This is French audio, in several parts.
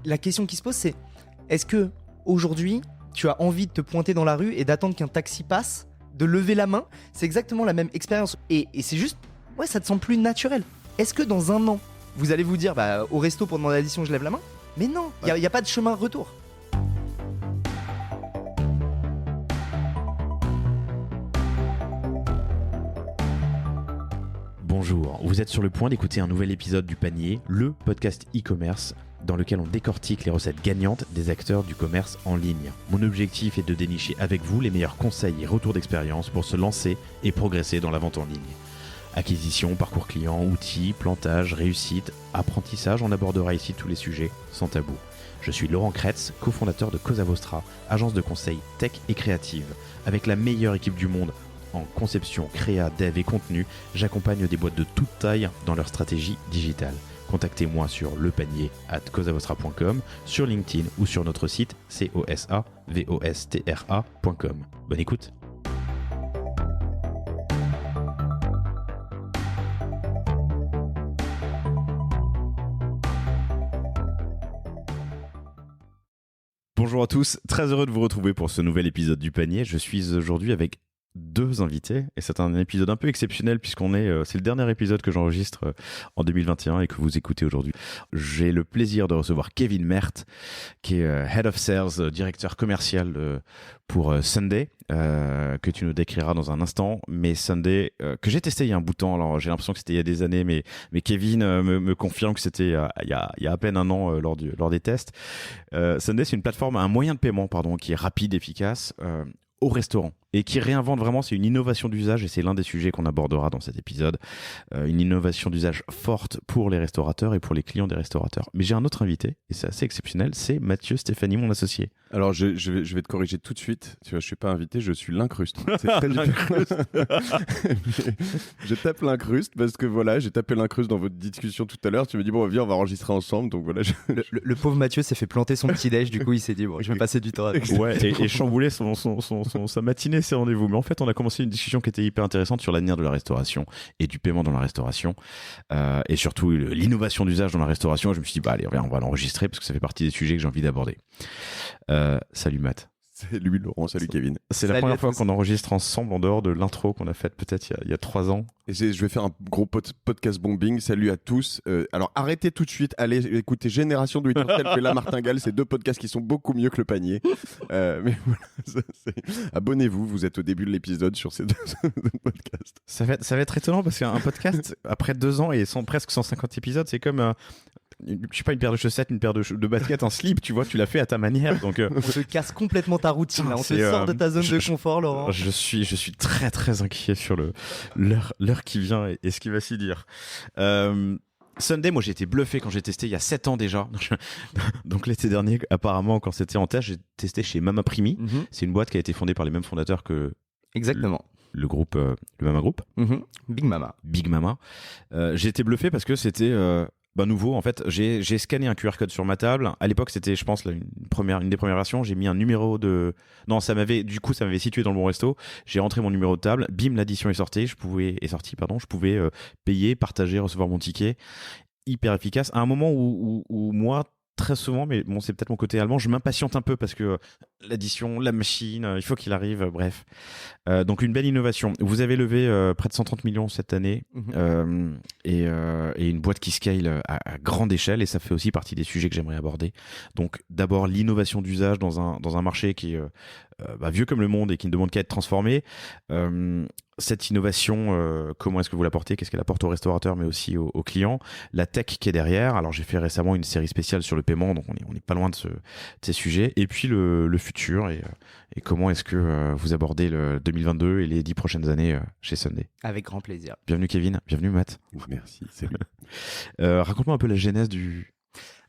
la question qui se pose, c'est est-ce que aujourd'hui, tu as envie de te pointer dans la rue et d'attendre qu'un taxi passe, de lever la main? C'est exactement la même expérience. Et c'est juste, ouais, ça te semble plus naturel. Est-ce que dans un an, vous allez vous dire, bah, au resto pour demander l'addition, je lève la main? Mais non, il n'y a pas de chemin retour. Bonjour, vous êtes sur le point d'écouter un nouvel épisode du Panier, le podcast e-commerce dans lequel on décortique les recettes gagnantes des acteurs du commerce en ligne. Mon objectif est de dénicher avec vous les meilleurs conseils et retours d'expérience pour se lancer et progresser dans la vente en ligne. Acquisition, parcours client, outils, plantage, réussite, apprentissage, on abordera ici tous les sujets sans tabou. Je suis Laurent Kretz, cofondateur de Cosa Vostra, agence de conseil tech et créative. Avec la meilleure équipe du monde en conception, créa, dev et contenu, j'accompagne des boîtes de toute taille dans leur stratégie digitale. Contactez-moi sur lepanier@cosavostra.com, sur LinkedIn ou sur notre site cosavostra.com. Bonne écoute. Bonjour à tous, très heureux de vous retrouver pour ce nouvel épisode du Panier. Je suis aujourd'hui avec deux invités et c'est un épisode un peu exceptionnel puisqu'on c'est le dernier épisode que j'enregistre en 2021 et que vous écoutez aujourd'hui. J'ai le plaisir de recevoir Kevin Mert qui est Head of Sales, directeur commercial pour Sunday, que tu nous décriras dans un instant. Mais Sunday, que j'ai testé il y a un bout de temps, alors j'ai l'impression que c'était il y a des années, mais Kevin me confirme que c'était il y a à peine un an lors des tests. Sunday, c'est une plateforme, un moyen de paiement qui est rapide, efficace, au restaurant et qui réinvente vraiment, c'est une innovation d'usage et c'est l'un des sujets qu'on abordera dans cet épisode, une innovation d'usage forte pour les restaurateurs et pour les clients des restaurateurs. Mais j'ai un autre invité et c'est assez exceptionnel, c'est Mathieu Stéphanie, mon associé. Alors je vais te corriger tout de suite, tu vois, je suis pas invité, je suis l'incruste. C'est très l'incruste. Je tape l'incruste parce que voilà, j'ai tapé l'incruste dans votre discussion tout à l'heure, tu me dis bon viens on va enregistrer ensemble, donc voilà. Le pauvre Mathieu s'est fait planter son petit déj, du coup il s'est dit bon je vais passer du temps à... Ouais, et chambouler sa matinée, ses rendez-vous. Mais en fait, on a commencé une discussion qui était hyper intéressante sur l'avenir de la restauration et du paiement dans la restauration, et surtout l'innovation d'usage dans la restauration. Je me suis dit, bah allez, on va l'enregistrer parce que ça fait partie des sujets que j'ai envie d'aborder. Salut Matt. Salut Laurent, salut Kevin. C'est la première fois qu'on enregistre ensemble en dehors de l'intro qu'on a faite peut-être il y a 3 ans. Et je vais faire un gros podcast bombing. Salut à tous. Alors arrêtez tout de suite, allez écouter Génération Do It Yourself et La Martingale, c'est deux podcasts qui sont beaucoup mieux que le panier. Mais voilà, abonnez-vous, vous êtes au début de l'épisode sur ces deux podcasts. Ça va être étonnant parce qu'un podcast après 2 ans et presque 150 épisodes, c'est comme je sais pas, une paire de chaussettes, une paire de baskets, un slip, tu vois, tu l'as fait à ta manière. Donc on te casse complètement ta routine, là. On te sort de ta zone de confort, Laurent. Je suis très très inquiet sur l'heure qui vient et ce qui va s'y dire. Sunday, moi j'ai été bluffé quand j'ai testé il y a 7 ans déjà. Donc l'été dernier, apparemment, quand c'était en test, j'ai testé chez Mama Primi. Mm-hmm. C'est une boîte qui a été fondée par les mêmes fondateurs que exactement le groupe, le Mama Group. Mm-hmm. Big Mama. J'ai été bluffé parce que c'était nouveau. En fait, j'ai scanné un QR code sur ma table. À l'époque, c'était, je pense, une des premières versions. J'ai mis un numéro de... Non, ça m'avait situé dans le bon resto. J'ai rentré mon numéro de table. Bim, l'addition est sortie. Je pouvais payer, partager, recevoir mon ticket. Hyper efficace. À un moment où moi, très souvent, mais bon, c'est peut-être mon côté allemand, je m'impatiente un peu parce que l'addition, la machine, il faut qu'il arrive, bref. Donc une belle innovation. Vous avez levé près de 130 millions cette année, et une boîte qui scale à grande échelle, et ça fait aussi partie des sujets que j'aimerais aborder. Donc d'abord l'innovation d'usage dans un marché qui est vieux comme le monde et qui ne demande qu'à être transformé. Cette innovation, comment est-ce que vous l'apportez? Qu'est-ce qu'elle apporte aux restaurateurs, mais aussi aux clients? La tech qui est derrière. Alors, j'ai fait récemment une série spéciale sur le paiement, donc on est pas loin de ces sujets. Et puis le futur et comment est-ce que vous abordez le 2022 et les 10 prochaines années chez Sunday? Avec grand plaisir. Bienvenue Kevin, bienvenue Matt. Merci, salut. Raconte-moi un peu la genèse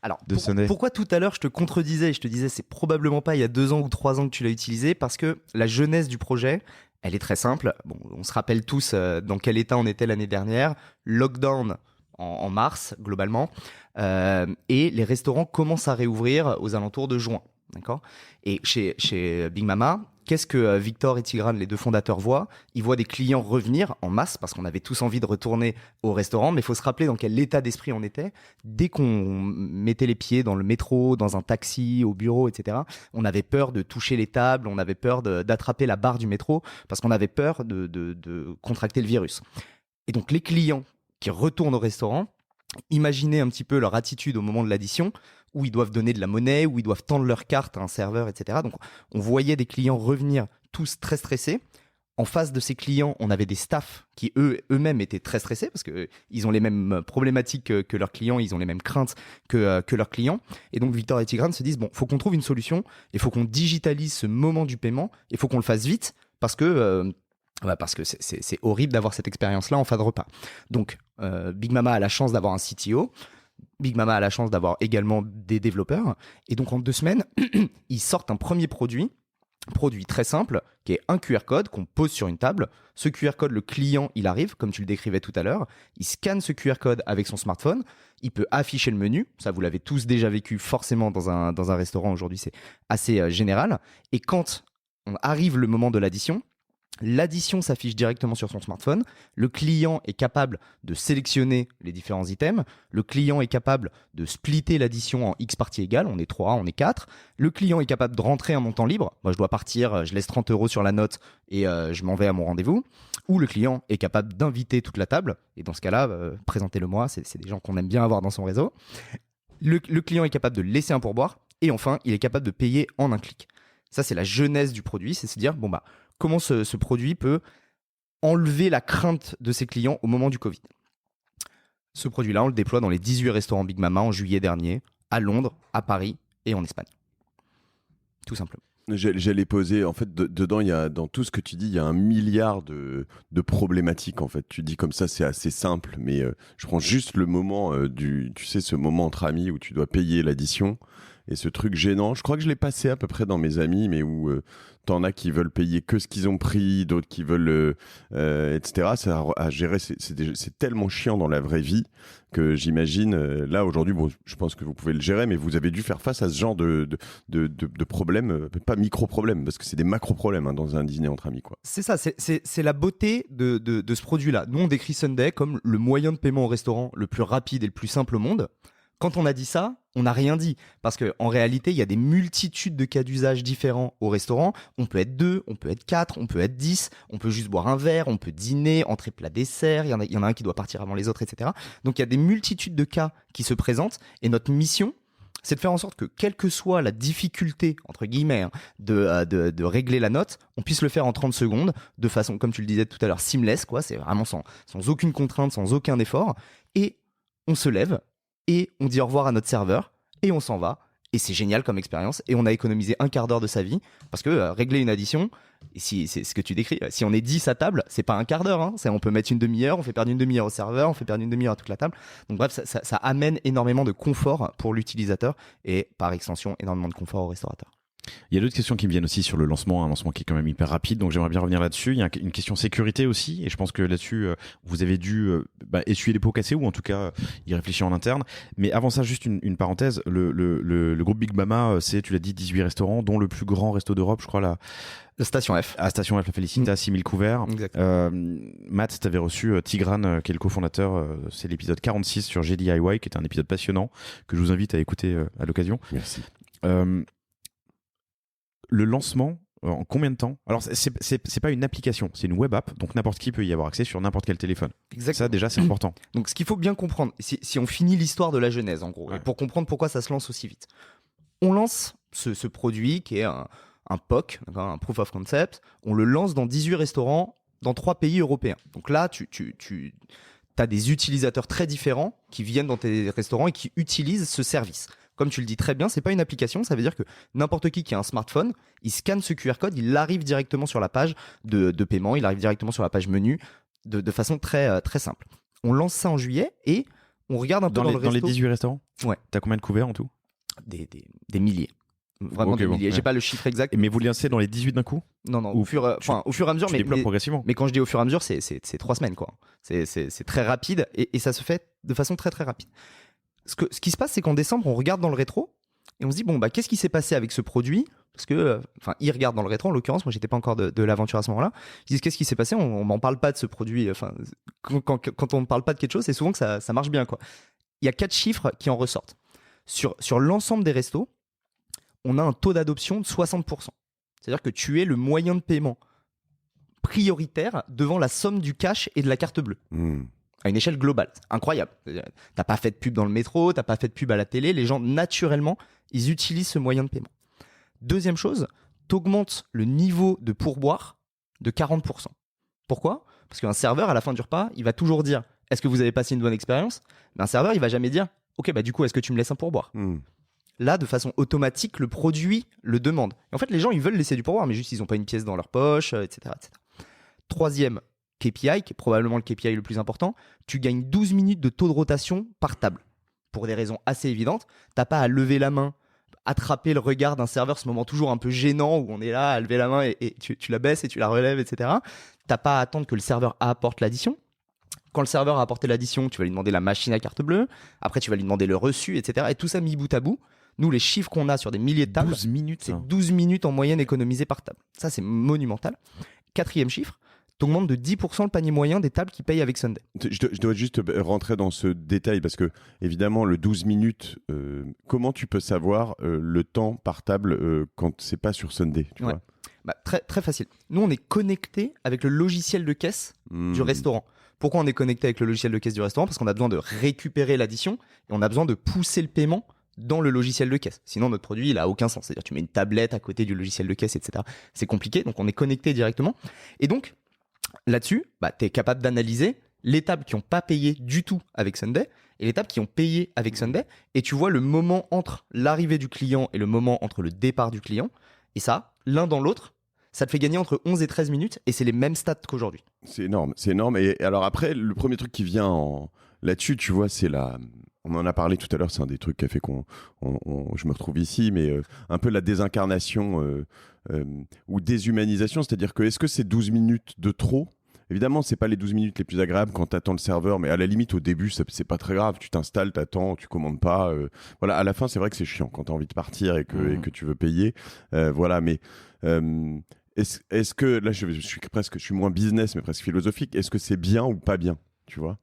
Alors, pourquoi tout à l'heure je te contredisais, je te disais c'est probablement pas il y a 2 ans ou 3 ans que tu l'as utilisé, parce que la genèse du projet, elle est très simple. Bon, on se rappelle tous dans quel état on était l'année dernière. Lockdown en mars, globalement. Et les restaurants commencent à réouvrir aux alentours de juin. D'accord ? Et chez Big Mama, qu'est-ce que Victor et Tigran, les deux fondateurs, voient? Ils voient des clients revenir en masse parce qu'on avait tous envie de retourner au restaurant, mais il faut se rappeler dans quel état d'esprit on était. Dès qu'on mettait les pieds dans le métro, dans un taxi, au bureau, etc., on avait peur de toucher les tables, on avait peur d'attraper la barre du métro parce qu'on avait peur de contracter le virus. Et donc les clients qui retournent au restaurant, imaginez un petit peu leur attitude au moment de l'addition, où ils doivent donner de la monnaie, où ils doivent tendre leur carte à un serveur, etc. Donc on voyait des clients revenir tous très stressés. En face de ces clients, on avait des staffs qui eux-mêmes étaient très stressés parce qu'ils ont les mêmes problématiques que leurs clients, ils ont les mêmes craintes que leurs clients. Et donc Victor et Tigran se disent, bon, il faut qu'on trouve une solution, il faut qu'on digitalise ce moment du paiement, il faut qu'on le fasse vite parce que c'est horrible d'avoir cette expérience-là en fin de repas. Donc Big Mama a la chance d'avoir un CTO, Big Mama a la chance d'avoir également des développeurs. Et donc, en 2 semaines, ils sortent un premier produit très simple, qui est un QR code qu'on pose sur une table. Ce QR code, le client, il arrive, comme tu le décrivais tout à l'heure. Il scanne ce QR code avec son smartphone. Il peut afficher le menu. Ça, vous l'avez tous déjà vécu forcément dans un restaurant. Aujourd'hui, c'est assez général. Et quand on arrive le moment de l'addition, l'addition s'affiche directement sur son smartphone. Le client est capable de sélectionner les différents items. Le client est capable de splitter l'addition en X parties égales. On est 3, on est 4. Le client est capable de rentrer un montant libre. Moi, je dois partir, je laisse 30 € sur la note et je m'en vais à mon rendez-vous. Ou le client est capable d'inviter toute la table. Et dans ce cas-là, présentez-le-moi. C'est des gens qu'on aime bien avoir dans son réseau. Le client est capable de laisser un pourboire. Et enfin, il est capable de payer en un clic. Ça, c'est la genèse du produit. C'est se dire, bon, bah, comment ce produit peut enlever la crainte de ses clients au moment du Covid. Ce produit-là, on le déploie dans les 18 restaurants Big Mama en juillet dernier, à Londres, à Paris et en Espagne. Tout simplement. J'allais poser, en fait, dedans, dans tout ce que tu dis, il y a 1 milliard de problématiques, en fait. Tu dis comme ça, c'est assez simple, mais je prends juste le moment tu sais, ce moment entre amis où tu dois payer l'addition. Et ce truc gênant, je crois que je l'ai passé à peu près dans mes amis, mais où t'en as qui veulent payer que ce qu'ils ont pris, d'autres qui veulent, etc. Ça à gérer, c'est tellement chiant dans la vraie vie que j'imagine, là aujourd'hui, bon, je pense que vous pouvez le gérer, mais vous avez dû faire face à ce genre de problèmes, pas micro-problèmes, parce que c'est des macro-problèmes dans un dîner entre amis, quoi. C'est ça, c'est la beauté de ce produit-là. Nous, on décrit Sunday comme le moyen de paiement au restaurant le plus rapide et le plus simple au monde. Quand on a dit ça, on n'a rien dit. Parce qu'en réalité, il y a des multitudes de cas d'usage différents au restaurant. On peut être 2, on peut être 4, on peut être 10, on peut juste boire un verre, on peut dîner, entrée, plat, dessert. Il y en a un qui doit partir avant les autres, etc. Donc il y a des multitudes de cas qui se présentent. Et notre mission, c'est de faire en sorte que, quelle que soit la difficulté, entre guillemets, de régler la note, on puisse le faire en 30 secondes, de façon, comme tu le disais tout à l'heure, seamless, quoi. C'est vraiment sans aucune contrainte, sans aucun effort. Et on se lève. Et on dit au revoir à notre serveur et on s'en va. Et c'est génial comme expérience. Et on a économisé 1/4 d'heure de sa vie parce que régler une addition, et si c'est ce que tu décris, si on est 10 à table, c'est pas 1/4 d'heure. Hein. On peut mettre une demi-heure, on fait perdre une demi-heure au serveur, on fait perdre une demi-heure à toute la table. Donc bref, ça amène énormément de confort pour l'utilisateur et par extension énormément de confort au restaurateur. Il y a d'autres questions qui me viennent aussi sur le lancement, un lancement qui est quand même hyper rapide, donc j'aimerais bien revenir là-dessus. Il y a une question sécurité aussi, et je pense que là-dessus, vous avez dû essuyer les pots cassés, ou en tout cas y réfléchir en interne. Mais avant ça, juste une parenthèse, le groupe Big Mama, c'est, tu l'as dit, 18 restaurants, dont le plus grand resto d'Europe, je crois, la Station F. À Station F, la Felicita, 6000 couverts. Matt, tu avais reçu Tigran, qui est le cofondateur, c'est l'épisode 46 sur GDIY, qui était un épisode passionnant, que je vous invite à écouter à l'occasion. Merci. Le lancement, en combien de temps? Alors, c'est pas une application, c'est une web app, donc n'importe qui peut y avoir accès sur n'importe quel téléphone. Exactement. Ça, déjà, c'est important. Donc, ce qu'il faut bien comprendre, si on finit l'histoire de la genèse, en gros, Ouais. et pour comprendre pourquoi ça se lance aussi vite, on lance ce produit qui est un POC, un Proof of Concept, on le lance dans 18 restaurants dans 3 pays européens. Donc là, tu as des utilisateurs très différents qui viennent dans tes restaurants et qui utilisent ce service. Comme tu le dis très bien, c'est pas une application, ça veut dire que n'importe qui a un smartphone, il scanne ce QR code, il arrive directement sur la page de paiement, il arrive directement sur la page menu de façon très, très simple. On lance ça en juillet et on regarde un peu dans le resto. Dans les 18 restaurants? Ouais. T'as combien de couverts en tout? Des milliers. Vraiment Ok, des bon, milliers. ouais. J'ai pas le chiffre exact. Mais vous lancez dans les 18 d'un coup? Non, Ou au fur et à mesure, Tu déploies progressivement. mais quand je dis au fur et à mesure, c'est 3 semaines, quoi. C'est très rapide et ça se fait de façon très très rapide. Ce qui se passe, c'est qu'en décembre, on regarde dans le rétro et on se dit, bon, bah, qu'est-ce qui s'est passé avec ce produit Parce que, ils regardent dans le rétro, en l'occurrence, moi j'étais pas encore de l'aventure à ce moment-là. Ils disent qu'est-ce qui s'est passé, on m'en parle pas de ce produit. Quand on ne parle pas de quelque chose, c'est souvent que ça marche bien, quoi. Il y a 4 chiffres qui en ressortent. Sur l'ensemble des restos, on a un taux d'adoption de 60%. C'est-à-dire que tu es le moyen de paiement prioritaire devant la somme du cash et de la carte bleue. À une échelle globale. C'est incroyable. T'as pas fait de pub dans le métro, t'as pas fait de pub à la télé. Les gens, naturellement, ils utilisent ce moyen de paiement. Deuxième chose, t'augmentes le niveau de pourboire de 40%. Pourquoi ? Parce qu'un serveur, à la fin du repas, il va toujours dire « Est-ce que vous avez passé une bonne expérience ?» Mais un serveur, il va jamais dire « Ok, du coup, est-ce que tu me laisses un pourboire ?» Là, de façon automatique, le produit le demande. Et en fait, les gens, ils veulent laisser du pourboire, mais juste, ils n'ont pas une pièce dans leur poche, etc., etc. Troisième KPI, qui est probablement le KPI le plus important, tu gagnes 12 minutes de taux de rotation par table. Pour des raisons assez évidentes, t'as pas à lever la main, attraper le regard d'un serveur, ce moment toujours un peu gênant où on est là à lever la main et tu la baisses et tu la relèves, etc. T'as pas à attendre que le serveur apporte l'addition. Quand le serveur a apporté l'addition, tu vas lui demander la machine à carte bleue, après tu vas lui demander le reçu, etc. Et tout ça mis bout à bout. Nous, les chiffres qu'on a sur des milliers de tables, 12 minutes, c'est 12 minutes en moyenne économisées par table. Ça, c'est monumental. Quatrième chiffre, t'augmentes de 10% le panier moyen des tables qui payent avec Sunday. Je dois juste rentrer dans ce détail parce que, évidemment, le 12 minutes, comment tu peux savoir le temps par table quand c'est pas sur Sunday, tu vois ? Très, très facile. Nous, on est connecté avec le logiciel de caisse du restaurant. Pourquoi on est connecté avec le logiciel de caisse du restaurant ? Parce qu'on a besoin de récupérer l'addition et on a besoin de pousser le paiement dans le logiciel de caisse. Sinon, notre produit, il a aucun sens. C'est-à-dire, tu mets une tablette à côté du logiciel de caisse, etc. C'est compliqué, donc on est connecté directement. Et donc, là-dessus, tu es capable d'analyser les tables qui n'ont pas payé du tout avec Sunday et les tables qui ont payé avec Sunday. Et tu vois le moment entre l'arrivée du client et le moment entre le départ du client. Et ça, l'un dans l'autre, ça te fait gagner entre 11 et 13 minutes et c'est les mêmes stats qu'aujourd'hui. C'est énorme, c'est énorme. Et alors après, le premier truc qui vient là-dessus, tu vois, c'est on en a parlé tout à l'heure, c'est un des trucs qui a fait je me retrouve ici, mais un peu la désincarnation ou déshumanisation, c'est-à-dire que est-ce que c'est 12 minutes de trop ? Évidemment, c'est pas les 12 minutes les plus agréables quand tu attends le serveur, mais à la limite, au début, c'est pas très grave. Tu t'installes, t'attends, tu commandes pas. Voilà, à la fin, c'est vrai que c'est chiant quand tu as envie de partir et que tu veux payer. Voilà, mais est-ce que, là, je suis moins business, mais presque philosophique, est-ce que c'est bien ou pas bien, tu vois ?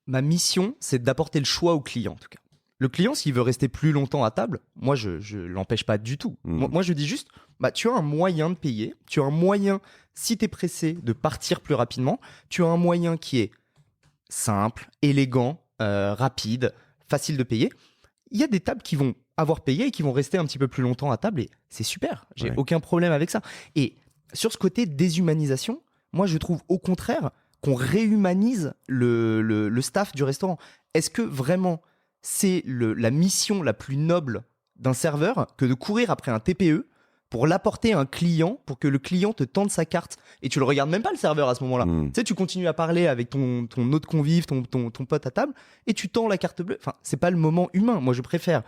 Ma mission, c'est d'apporter le choix au client, en tout cas. Le client, s'il veut rester plus longtemps à table, moi, je l'empêche pas du tout. Moi, je dis juste, tu as un moyen de payer, tu as un moyen, si tu es pressé, de partir plus rapidement, tu as un moyen qui est simple, élégant, rapide, facile de payer. Il y a des tables qui vont avoir payé et qui vont rester un petit peu plus longtemps à table et c'est super, j'ai aucun problème avec ça. Et sur ce côté déshumanisation, moi, je trouve au contraire qu'on réhumanise le staff du restaurant. Est-ce que vraiment c'est la mission la plus noble d'un serveur que de courir après un TPE pour l'apporter à un client, pour que le client te tende sa carte et tu le regardes même pas le serveur à ce moment-là. Tu sais, tu continues à parler avec ton autre convive, ton pote à table et tu tends la carte bleue. Enfin, c'est pas le moment humain. Moi, je préfère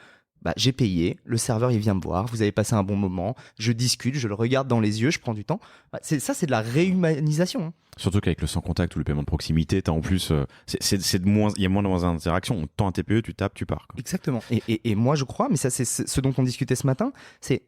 j'ai payé, le serveur il vient me voir, vous avez passé un bon moment, je discute, je le regarde dans les yeux, je prends du temps. C'est de la réhumanisation. Surtout qu'avec le sans contact ou le paiement de proximité, t'as en plus, il y a moins d'interactions. On te tend un TPE, tu tapes, tu pars, quoi. Exactement. Et moi je crois, mais ça c'est ce dont on discutait ce matin, c'est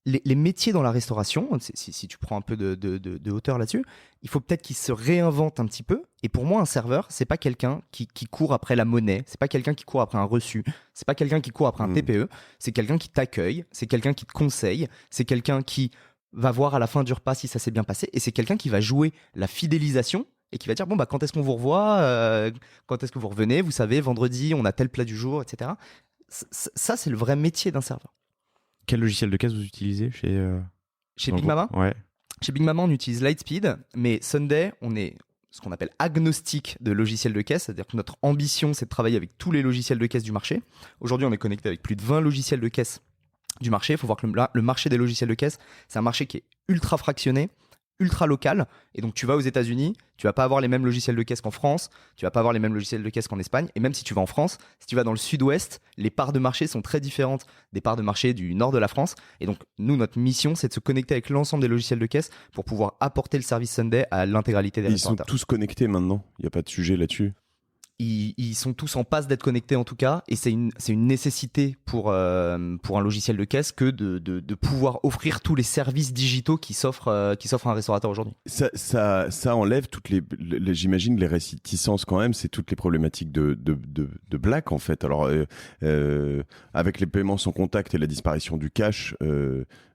les métiers dans la restauration. Si tu prends un peu de hauteur là-dessus, il faut peut-être qu'ils se réinventent un petit peu. Et pour moi, un serveur, c'est pas quelqu'un qui court après la monnaie, c'est pas quelqu'un qui court après un reçu, c'est pas quelqu'un qui court après un TPE, c'est quelqu'un qui t'accueille, c'est quelqu'un qui te conseille, c'est quelqu'un qui va voir à la fin du repas si ça s'est bien passé, et c'est quelqu'un qui va jouer la fidélisation et qui va dire quand est-ce qu'on vous revoit, quand est-ce que vous revenez, vous savez, vendredi on a tel plat du jour, etc. Ça c'est le vrai métier d'un serveur. Quel logiciel de caisse vous utilisez chez Big Mama ? Ouais. Chez Big Mama, on utilise Lightspeed, mais Sunday, on est ce qu'on appelle agnostique de logiciels de caisse, c'est-à-dire que notre ambition, c'est de travailler avec tous les logiciels de caisse du marché. Aujourd'hui, on est connecté avec plus de 20 logiciels de caisse du marché. Il faut voir que le marché des logiciels de caisse, c'est un marché qui est ultra fractionné, ultra local. Et donc, tu vas aux États-Unis, tu vas pas avoir les mêmes logiciels de caisse qu'en France, tu vas pas avoir les mêmes logiciels de caisse qu'en Espagne. Et même si tu vas en France, si tu vas dans le sud-ouest, les parts de marché sont très différentes des parts de marché du nord de la France. Et donc, nous, notre mission, c'est de se connecter avec l'ensemble des logiciels de caisse pour pouvoir apporter le service Sunday à l'intégralité des restaurateurs. Ils sont tous connectés maintenant. Il n'y a pas de sujet là-dessus. ils sont tous en passe d'être connectés en tout cas, et c'est une nécessité pour un logiciel de caisse que de pouvoir offrir tous les services digitaux qui s'offrent à un restaurateur aujourd'hui. Ça enlève toutes j'imagine les réticences quand même, c'est toutes les problématiques de Black en fait. Alors avec les paiements sans contact et la disparition du cash,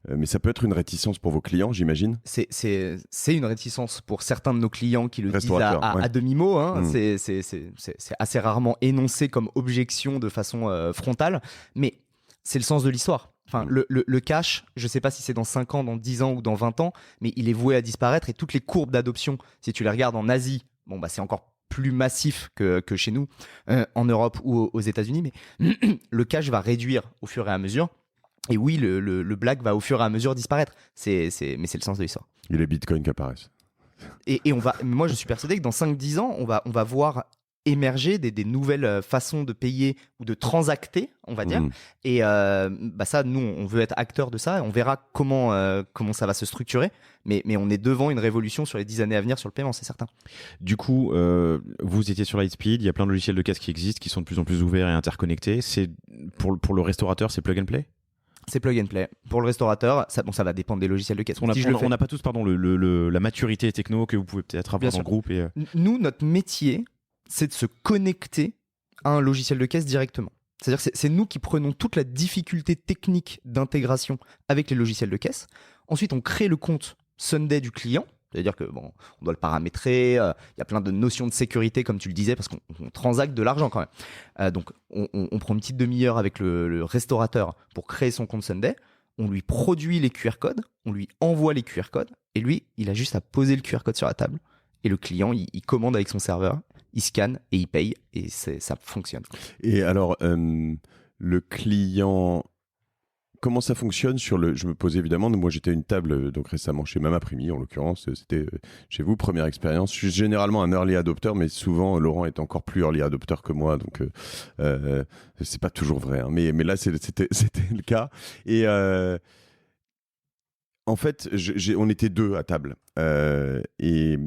mais ça peut être une réticence pour vos clients, j'imagine. C'est une réticence pour certains de nos clients qui le disent Restaurateurs, à demi-mot. Hein. C'est assez rarement énoncé comme objection de façon frontale, mais c'est le sens de l'histoire. Enfin, le cash, je ne sais pas si c'est dans 5 ans, dans 10 ans ou dans 20 ans, mais il est voué à disparaître, et toutes les courbes d'adoption, si tu les regardes en Asie, bon, bah, c'est encore plus massif que chez nous, en Europe ou aux États-Unis, mais le cash va réduire au fur et à mesure. Et oui, le black va au fur et à mesure disparaître. Mais c'est le sens de l'histoire. Il y a les bitcoins qui apparaissent. Et moi, je suis persuadé que dans 5-10 ans, on va voir émerger des nouvelles façons de payer ou de transacter, on va dire. Et ça, nous, on veut être acteurs de ça. On verra comment ça va se structurer. Mais on est devant une révolution sur les 10 années à venir sur le paiement, c'est certain. Du coup, vous étiez sur Lightspeed, il y a plein de logiciels de caisse qui existent, qui sont de plus en plus ouverts et interconnectés. C'est, pour le restaurateur, c'est plug and play ? C'est plug and play. Pour le restaurateur, ça va dépendre des logiciels de caisse. On n'a pas tous la maturité techno que vous pouvez peut-être avoir dans le groupe. Nous, notre métier, c'est de se connecter à un logiciel de caisse directement. C'est-à-dire que c'est nous qui prenons toute la difficulté technique d'intégration avec les logiciels de caisse. Ensuite, on crée le compte Sunday du client. C'est-à-dire que on doit le paramétrer. Il y a plein de notions de sécurité, comme tu le disais, parce qu'on transacte de l'argent quand même. Donc, on prend une petite demi-heure avec le restaurateur pour créer son compte Sunday. On lui produit les QR codes, on lui envoie les QR codes, et lui, il a juste à poser le QR code sur la table. Et le client, il commande avec son serveur, il scanne et il paye, et ça fonctionne. Et alors, le client... Comment ça fonctionne je me posais évidemment, moi j'étais à une table donc récemment chez Mama Primi en l'occurrence, c'était chez vous, première expérience. Je suis généralement un early adopter, mais souvent Laurent est encore plus early adopter que moi, donc c'est pas toujours vrai, hein, mais là c'était le cas. Et en fait, on était 2 à table, et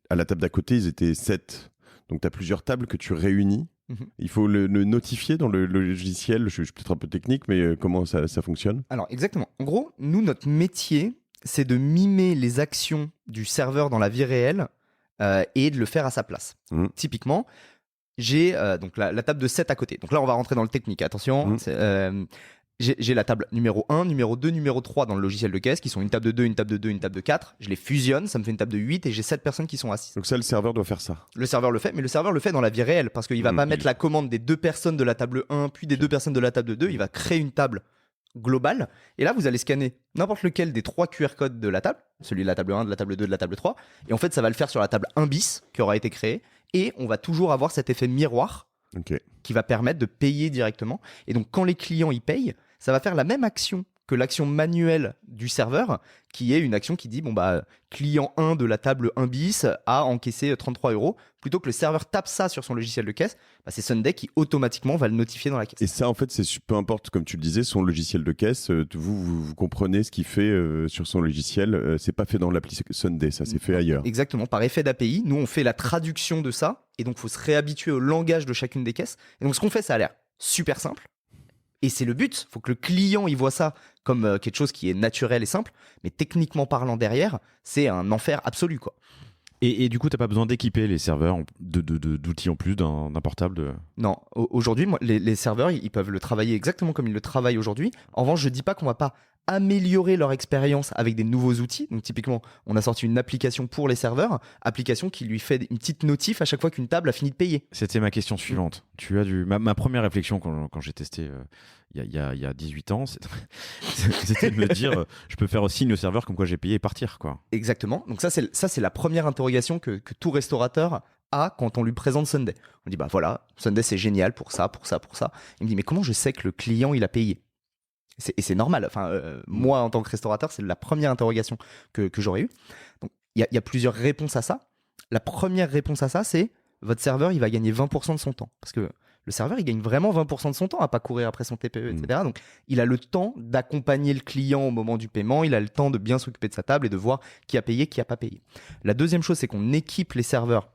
à la table d'à côté ils étaient 7. Donc tu as plusieurs tables que tu réunis. Il faut le notifier dans le logiciel. Je suis peut-être un peu technique, mais comment ça fonctionne ? Alors exactement. En gros, nous, notre métier, c'est de mimer les actions du serveur dans la vie réelle et de le faire à sa place. Typiquement, j'ai donc la table de 7 à côté. Donc là, on va rentrer dans le technique. Attention, j'ai la table numéro 1, numéro 2, numéro 3 dans le logiciel de caisse, qui sont une table de 2, une table de 2, une table de 4. Je les fusionne, ça me fait une table de 8 et j'ai 7 personnes qui sont assises. Donc ça, le serveur doit faire ça. Le serveur le fait, mais le serveur le fait dans la vie réelle, parce qu'il va pas mettre la commande des 2 personnes de la table 1, puis des 2 personnes de la table 2, il va créer une table globale. Et là, vous allez scanner n'importe lequel des 3 QR codes de la table, celui de la table 1, de la table 2, de la table 3. Et en fait, ça va le faire sur la table 1 bis, qui aura été créée. Et on va toujours avoir cet effet miroir qui va permettre de payer directement. Et donc, quand les clients y payent, ça va faire la même action que l'action manuelle du serveur, qui est une action qui dit client 1 de la table 1 bis a encaissé 33 €. Plutôt que le serveur tape ça sur son logiciel de caisse, c'est Sunday qui automatiquement va le notifier dans la caisse. Et ça, en fait, peu importe, comme tu le disais, son logiciel de caisse, vous comprenez ce qu'il fait sur son logiciel. C'est pas fait dans l'appli Sunday, ça c'est fait ailleurs. Exactement, par effet d'API, nous on fait la traduction de ça, et donc il faut se réhabituer au langage de chacune des caisses. Et donc ce qu'on fait, ça a l'air super simple. Et c'est le but, il faut que le client il voit ça comme quelque chose qui est naturel et simple, mais techniquement parlant derrière, c'est un enfer absolu, quoi. Et du coup, tu n'as pas besoin d'équiper les serveurs d'outils en plus d'un portable Non, aujourd'hui, les serveurs, ils peuvent le travailler exactement comme ils le travaillent aujourd'hui. En revanche, je ne dis pas qu'on ne va pas améliorer leur expérience avec des nouveaux outils. Donc typiquement, on a sorti une application pour les serveurs, application qui lui fait une petite notif à chaque fois qu'une table a fini de payer. C'était ma question suivante. Tu as ma première réflexion quand j'ai testé il y a 18 ans, c'était de me dire je peux faire aussi signe au serveur comme quoi j'ai payé et partir, quoi. Exactement. Donc ça c'est la première interrogation que tout restaurateur a quand on lui présente Sunday. On dit voilà, Sunday c'est génial pour ça, pour ça, pour ça. Il me dit mais comment je sais que le client il a payé ? Et c'est normal. Moi, en tant que restaurateur, c'est la première interrogation que j'aurais eue. Donc, il y a plusieurs réponses à ça. La première réponse à ça, c'est votre serveur, il va gagner 20% de son temps. Parce que le serveur, il gagne vraiment 20% de son temps à pas courir après son TPE, etc. Donc, il a le temps d'accompagner le client au moment du paiement. Il a le temps de bien s'occuper de sa table et de voir qui a payé, qui a pas payé. La deuxième chose, c'est qu'on équipe les serveurs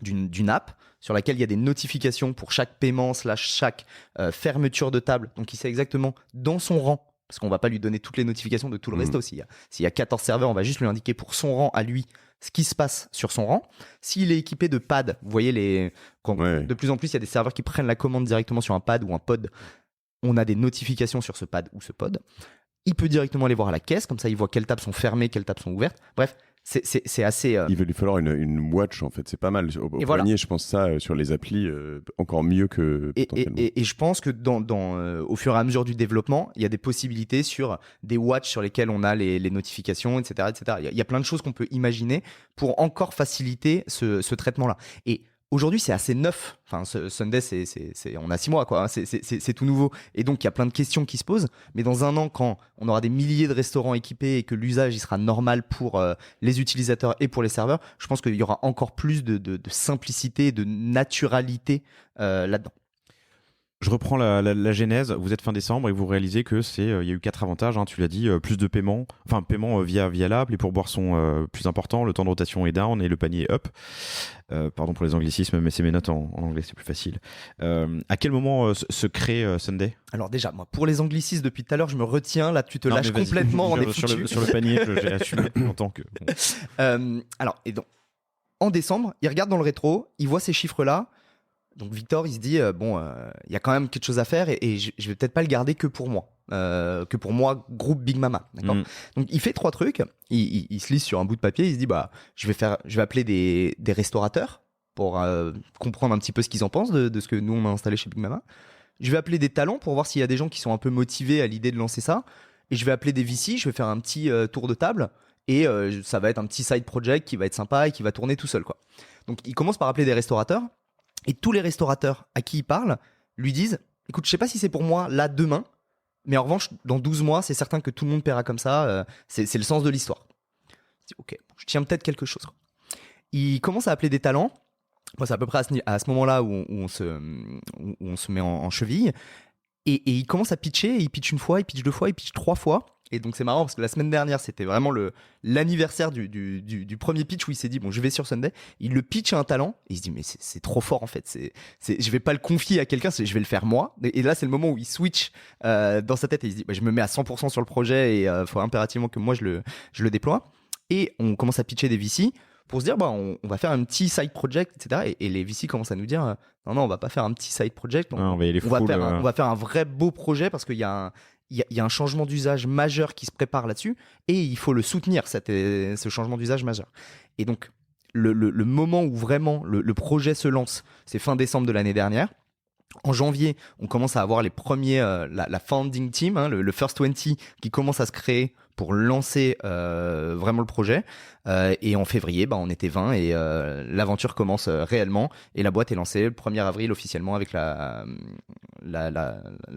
d'une app sur laquelle il y a des notifications pour chaque paiement / chaque fermeture de table. Donc il sait exactement dans son rang, parce qu'on va pas lui donner toutes les notifications de tout le resto. S'il y a 14 serveurs, on va juste lui indiquer pour son rang à lui ce qui se passe sur son rang. S'il est équipé de pads, vous voyez, de plus en plus, il y a des serveurs qui prennent la commande directement sur un pad ou un pod. On a des notifications sur ce pad ou ce pod. Il peut directement aller voir à la caisse, comme ça il voit quelles tables sont fermées, quelles tables sont ouvertes. Bref, c'est assez... Il va lui falloir une watch, en fait, c'est pas mal. Au voilà. poignet, je pense ça, sur les applis, encore mieux que potentiellement. Et je pense que au fur et à mesure du développement, il y a des possibilités sur des watches sur lesquelles on a les notifications, etc. etc. Il y a plein de choses qu'on peut imaginer pour encore faciliter ce traitement-là. Et aujourd'hui, c'est assez neuf. Enfin, Sunday, on a 6 mois, quoi. C'est tout nouveau. Et donc, il y a plein de questions qui se posent. Mais dans un an, quand on aura des milliers de restaurants équipés et que l'usage il sera normal pour les utilisateurs et pour les serveurs, je pense qu'il y aura encore plus de simplicité, de naturalité là-dedans. Je reprends la genèse. Vous êtes fin décembre et vous réalisez que il y a eu 4 avantages. Tu l'as dit, plus de paiements, via l'app. Les pourboires sont plus importants, le temps de rotation est down et le panier est up. Pardon pour les anglicismes, mais c'est mes notes en anglais, c'est plus facile. À quel moment se crée Sunday ? Alors déjà, moi, pour les anglicismes, depuis tout à l'heure, je me retiens. Là, tu te lâches complètement. On est foutu. Sur le panier, j'ai assumé en tant que... Bon. Alors, et donc, en décembre, il regarde dans le rétro, il voit ces chiffres-là. Donc Victor, il se dit, il y a quand même quelque chose à faire et je vais peut-être pas le garder que pour moi. Groupe Big Mama. D'accord. Donc il fait 3 trucs. Il se lise sur un bout de papier. Il se dit, je vais appeler des restaurateurs pour comprendre un petit peu ce qu'ils en pensent de ce que nous on a installé chez Big Mama. Je vais appeler des talents pour voir s'il y a des gens qui sont un peu motivés à l'idée de lancer ça. Et je vais appeler des VC. Je vais faire un petit tour de table et ça va être un petit side project qui va être sympa et qui va tourner tout seul, quoi. Donc il commence par appeler des restaurateurs. Et tous les restaurateurs à qui il parle lui disent, écoute, je sais pas si c'est pour moi là demain, mais en revanche, dans 12 mois, c'est certain que tout le monde paiera comme ça. C'est le sens de l'histoire. Je dis, ok, je tiens peut-être quelque chose, quoi. Il commence à appeler des talents. Moi, c'est à peu près à ce moment-là où on se met en cheville. Et il commence à pitcher. Il pitch 1 fois, il pitch 2 fois, il pitch 3 fois. Et donc c'est marrant parce que la semaine dernière, c'était vraiment l'anniversaire du premier pitch où il s'est dit, bon, je vais sur Sunday. Il le pitch à un talent et il se dit, mais c'est trop fort en fait. Je vais pas le confier à quelqu'un, je vais le faire moi. Et là, c'est le moment où il switch dans sa tête et il se dit, je me mets à 100% sur le projet et il faut impérativement que moi je le déploie. Et on commence à pitcher des VC pour se dire, on va faire un petit side project, etc. Et les VC commencent à nous dire, non, on va pas faire un petit side project. On va faire un vrai beau projet parce qu'il y a un changement d'usage majeur qui se prépare là-dessus et il faut le soutenir, ce changement d'usage majeur. Et donc, le moment où vraiment le projet se lance, c'est fin décembre de l'année dernière. En janvier, on commence à avoir les premiers, la founding team, le First 20 qui commence à se créer pour lancer vraiment le projet. Et en février, on était 20 et l'aventure commence réellement. Et la boîte est lancée le 1er avril officiellement avec la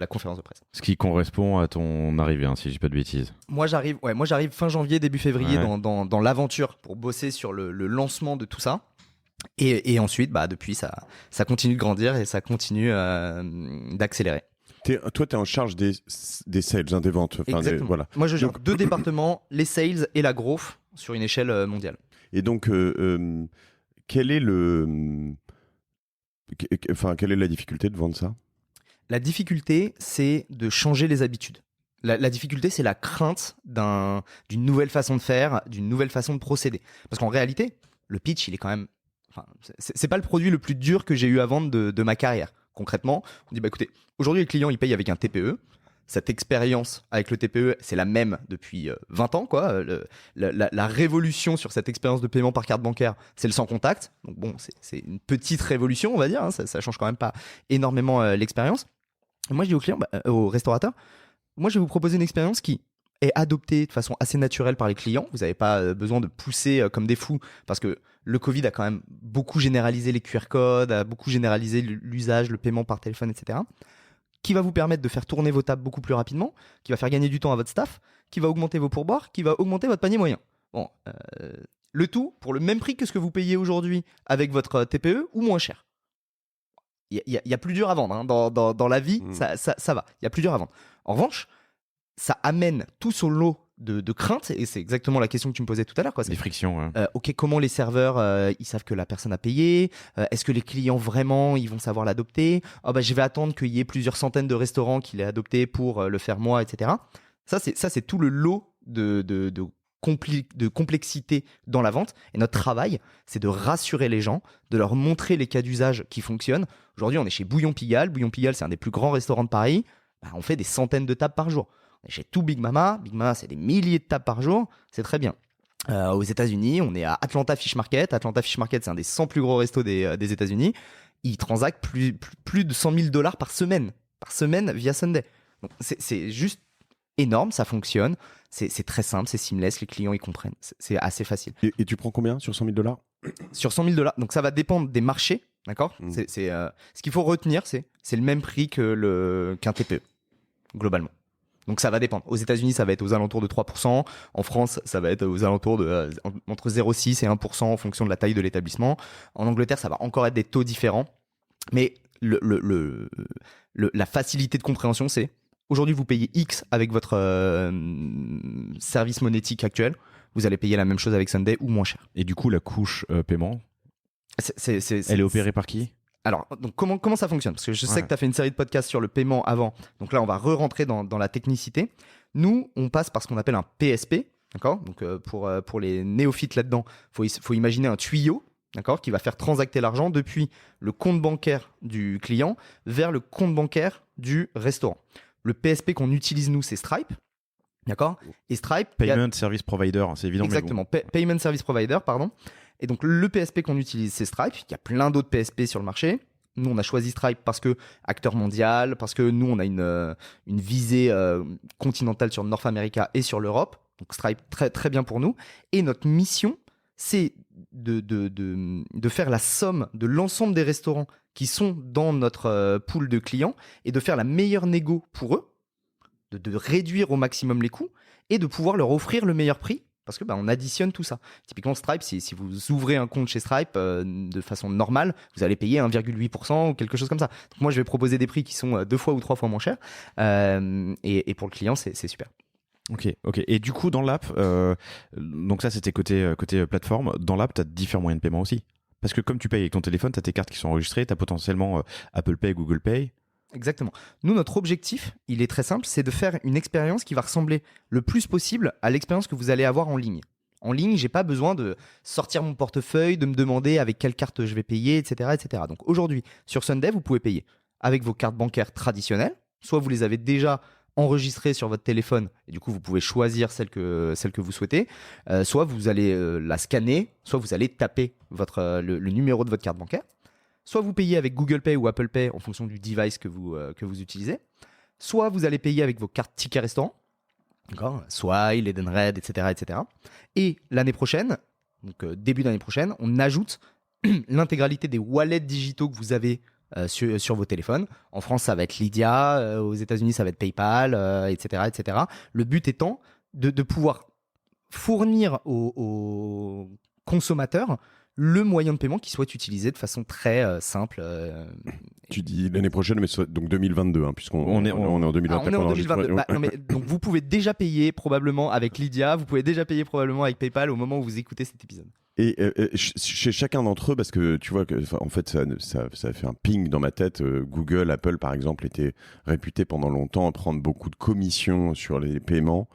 conférence de presse. Ce qui correspond à ton arrivée, si je dis pas de bêtises. Moi j'arrive fin janvier, début février dans l'aventure pour bosser sur le lancement de tout ça. Et ensuite, depuis, ça continue de grandir et ça continue d'accélérer. Toi, tu es en charge des sales, des ventes. Exactement. Voilà. Moi, je gère 2 départements, les sales et la growth, sur une échelle mondiale. Et donc, quelle est la difficulté de vendre ça ? La difficulté, c'est de changer les habitudes. La difficulté, c'est la crainte d'une nouvelle façon de faire, d'une nouvelle façon de procéder. Parce qu'en réalité, le pitch, il est quand même... c'est pas le produit le plus dur que j'ai eu à vendre de ma carrière. Concrètement, on dit, écoutez, aujourd'hui, les clients, ils payent avec un TPE. Cette expérience avec le TPE, c'est la même depuis 20 ans, quoi. La révolution sur cette expérience de paiement par carte bancaire, c'est le sans contact. Donc bon, c'est une petite révolution, on va dire. Ça change quand même pas énormément l'expérience. Et moi, je dis aux clients, aux restaurateurs, moi, je vais vous proposer une expérience qui est adoptée de façon assez naturelle par les clients. Vous n'avez pas besoin de pousser comme des fous parce que le Covid a quand même beaucoup généralisé les QR codes, a beaucoup généralisé l'usage, le paiement par téléphone, etc. Qui va vous permettre de faire tourner vos tables beaucoup plus rapidement, qui va faire gagner du temps à votre staff, qui va augmenter vos pourboires, qui va augmenter votre panier moyen. Bon, le tout pour le même prix que ce que vous payez aujourd'hui avec votre TPE ou moins cher. Il y a plus dur à vendre dans la vie, ça va. Il y a plus dur à vendre. En revanche, ça amène tout son lot de crainte, et c'est exactement la question que tu me posais tout à l'heure, quoi. Des frictions. Ok, comment les serveurs ils savent que la personne a payé, est-ce que les clients vraiment ils vont savoir l'adopter, je vais attendre qu'il y ait plusieurs centaines de restaurants qui l'aient adopté pour le faire moi, etc. Ça c'est tout le lot de complexité dans la vente, et notre travail c'est de rassurer les gens, de leur montrer les cas d'usage qui fonctionnent. Aujourd'hui on est chez Bouillon Pigalle c'est un des plus grands restaurants de Paris. On fait des centaines de tables par jour. On est chez tout Big Mama c'est des milliers de tables par jour, c'est très bien. Aux États-Unis, on est à Atlanta Fish Market. Atlanta Fish Market, c'est un des 100 plus gros restos des États-Unis. Ils transactent plus de $100,000 par semaine via Sunday. Donc c'est juste énorme, ça fonctionne. C'est très simple, c'est seamless, les clients ils comprennent. C'est assez facile. Et tu prends combien sur $100,000 ? Sur $100,000, donc ça va dépendre des marchés, d'accord ? Ce qu'il faut retenir, c'est le même prix qu'un TPE, globalement. Donc ça va dépendre. Aux États-Unis, ça va être aux alentours de 3%. En France, ça va être aux alentours de entre 0,6 et 1% en fonction de la taille de l'établissement. En Angleterre, ça va encore être des taux différents. Mais la facilité de compréhension, c'est aujourd'hui, vous payez X avec votre service monétique actuel. Vous allez payer la même chose avec Sunday ou moins cher. Et du coup, la couche paiement, elle est opérée par qui ? Alors, donc comment ça fonctionne ? Parce que je sais que tu as fait une série de podcasts sur le paiement avant. Donc là, on va re-rentrer dans la technicité. Nous, on passe par ce qu'on appelle un PSP. D'accord ? Donc pour les néophytes là-dedans, faut imaginer un tuyau, d'accord, qui va faire transacter l'argent depuis le compte bancaire du client vers le compte bancaire du restaurant. Le PSP qu'on utilise, nous, c'est Stripe. D'accord ? Et Stripe... Payment Service Provider, c'est évident. Exactement, Payment Service Provider, pardon. Et donc, le PSP qu'on utilise, c'est Stripe. Il y a plein d'autres PSP sur le marché. Nous, on a choisi Stripe parce que acteur mondial, parce que nous, on a une visée continentale sur North America et sur l'Europe. Donc, Stripe, très, très bien pour nous. Et notre mission, c'est de faire la somme de l'ensemble des restaurants qui sont dans notre pool de clients et de faire la meilleure négo pour eux, de réduire au maximum les coûts et de pouvoir leur offrir le meilleur prix. Parce que on additionne tout ça. Typiquement, Stripe, si vous ouvrez un compte chez Stripe de façon normale, vous allez payer 1,8% ou quelque chose comme ça. Donc moi, je vais proposer des prix qui sont 2 fois ou 3 fois moins chers. Et pour le client, c'est super. Ok. Et du coup, dans l'app, donc ça, c'était côté plateforme. Dans l'app, tu as différents moyens de paiement aussi. Parce que comme tu payes avec ton téléphone, tu as tes cartes qui sont enregistrées, tu as potentiellement Apple Pay, Google Pay. Exactement. Nous, notre objectif, il est très simple, c'est de faire une expérience qui va ressembler le plus possible à l'expérience que vous allez avoir en ligne. En ligne, j'ai pas besoin de sortir mon portefeuille, de me demander avec quelle carte je vais payer, etc., etc. Donc aujourd'hui, sur Sunday, vous pouvez payer avec vos cartes bancaires traditionnelles. Soit vous les avez déjà enregistrées sur votre téléphone, et du coup, vous pouvez choisir celle que vous souhaitez. Soit vous allez la scanner, soit vous allez taper le numéro de votre carte bancaire. Soit vous payez avec Google Pay ou Apple Pay en fonction du device que vous utilisez. Soit vous allez payer avec vos cartes tickets restaurant. D'accord ? Swile, Edenred, etc., etc. Et l'année prochaine, donc début d'année prochaine, on ajoute l'intégralité des wallets digitaux que vous avez sur vos téléphones. En France, ça va être Lydia. Aux États-Unis, ça va être PayPal, etc., etc. Le but étant de pouvoir fournir aux consommateurs le moyen de paiement qui soit utilisé de façon très simple. Tu dis l'année prochaine, mais donc 2022, hein, puisqu'on est en 2024. On est en 2022. Donc vous pouvez déjà payer probablement avec Lydia, vous pouvez déjà payer probablement avec PayPal au moment où vous écoutez cet épisode. Et chez chacun d'entre eux, parce que tu vois que en fait ça a fait un ping dans ma tête. Google, Apple par exemple étaient réputés pendant longtemps à prendre beaucoup de commissions sur les paiements.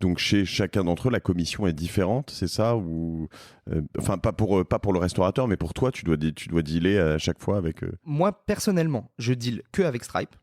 Donc chez chacun d'entre eux, la commission est différente, c'est ça, ou enfin pas pour le restaurateur, mais pour toi, tu dois dealer à chaque fois avec. Moi personnellement, je deal que avec Stripe.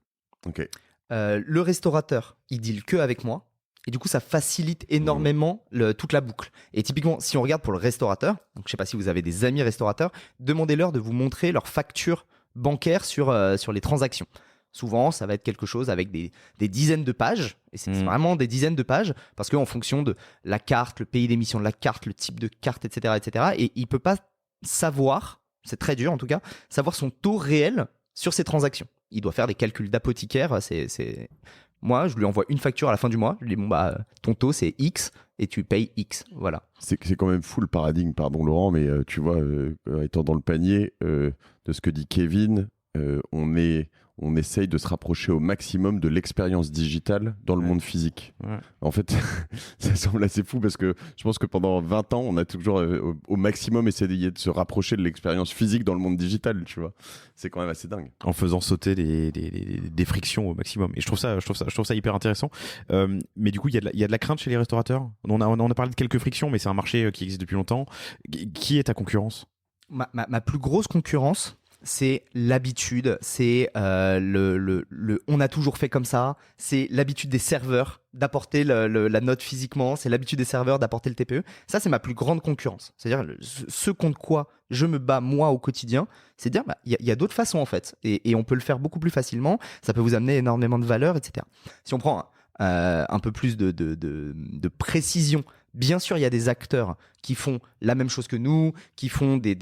Ok. Le restaurateur, il deal que avec moi. Et du coup, ça facilite énormément toute la boucle. Et typiquement, si on regarde pour le restaurateur, donc je sais pas si vous avez des amis restaurateurs, demandez-leur de vous montrer leur facture bancaire sur les transactions. Souvent, ça va être quelque chose avec des dizaines de pages. Et c'est vraiment des dizaines de pages parce qu'en fonction de la carte, le pays d'émission de la carte, le type de carte, etc., et il ne peut pas savoir, c'est très dur en tout cas, savoir son taux réel sur ses transactions. Il doit faire des calculs d'apothicaire. Moi, je lui envoie une facture à la fin du mois. Je lui dis, ton taux, c'est X et tu payes X. Voilà. C'est quand même fou le paradigme, pardon Laurent, mais tu vois, étant dans le panier de ce que dit Kevin, on essaye de se rapprocher au maximum de l'expérience digitale dans le monde physique. Ouais. En fait, ça semble assez fou parce que je pense que pendant 20 ans, on a toujours au maximum essayé de se rapprocher de l'expérience physique dans le monde digital, tu vois. C'est quand même assez dingue. En faisant sauter des frictions au maximum. Et je trouve ça hyper intéressant. Mais du coup, il y a de la crainte chez les restaurateurs. On a parlé de quelques frictions, mais c'est un marché qui existe depuis longtemps. Qui est ta concurrence ? Ma plus grosse concurrence, c'est l'habitude, c'est on a toujours fait comme ça, c'est l'habitude des serveurs d'apporter la note physiquement, c'est l'habitude des serveurs d'apporter le TPE. Ça, c'est ma plus grande concurrence. C'est-à-dire ce contre quoi je me bats moi au quotidien, c'est de dire il y a d'autres façons en fait, et on peut le faire beaucoup plus facilement. Ça peut vous amener énormément de valeur, etc. Si on prend un peu plus de précision, bien sûr, il y a des acteurs qui font la même chose que nous, qui font des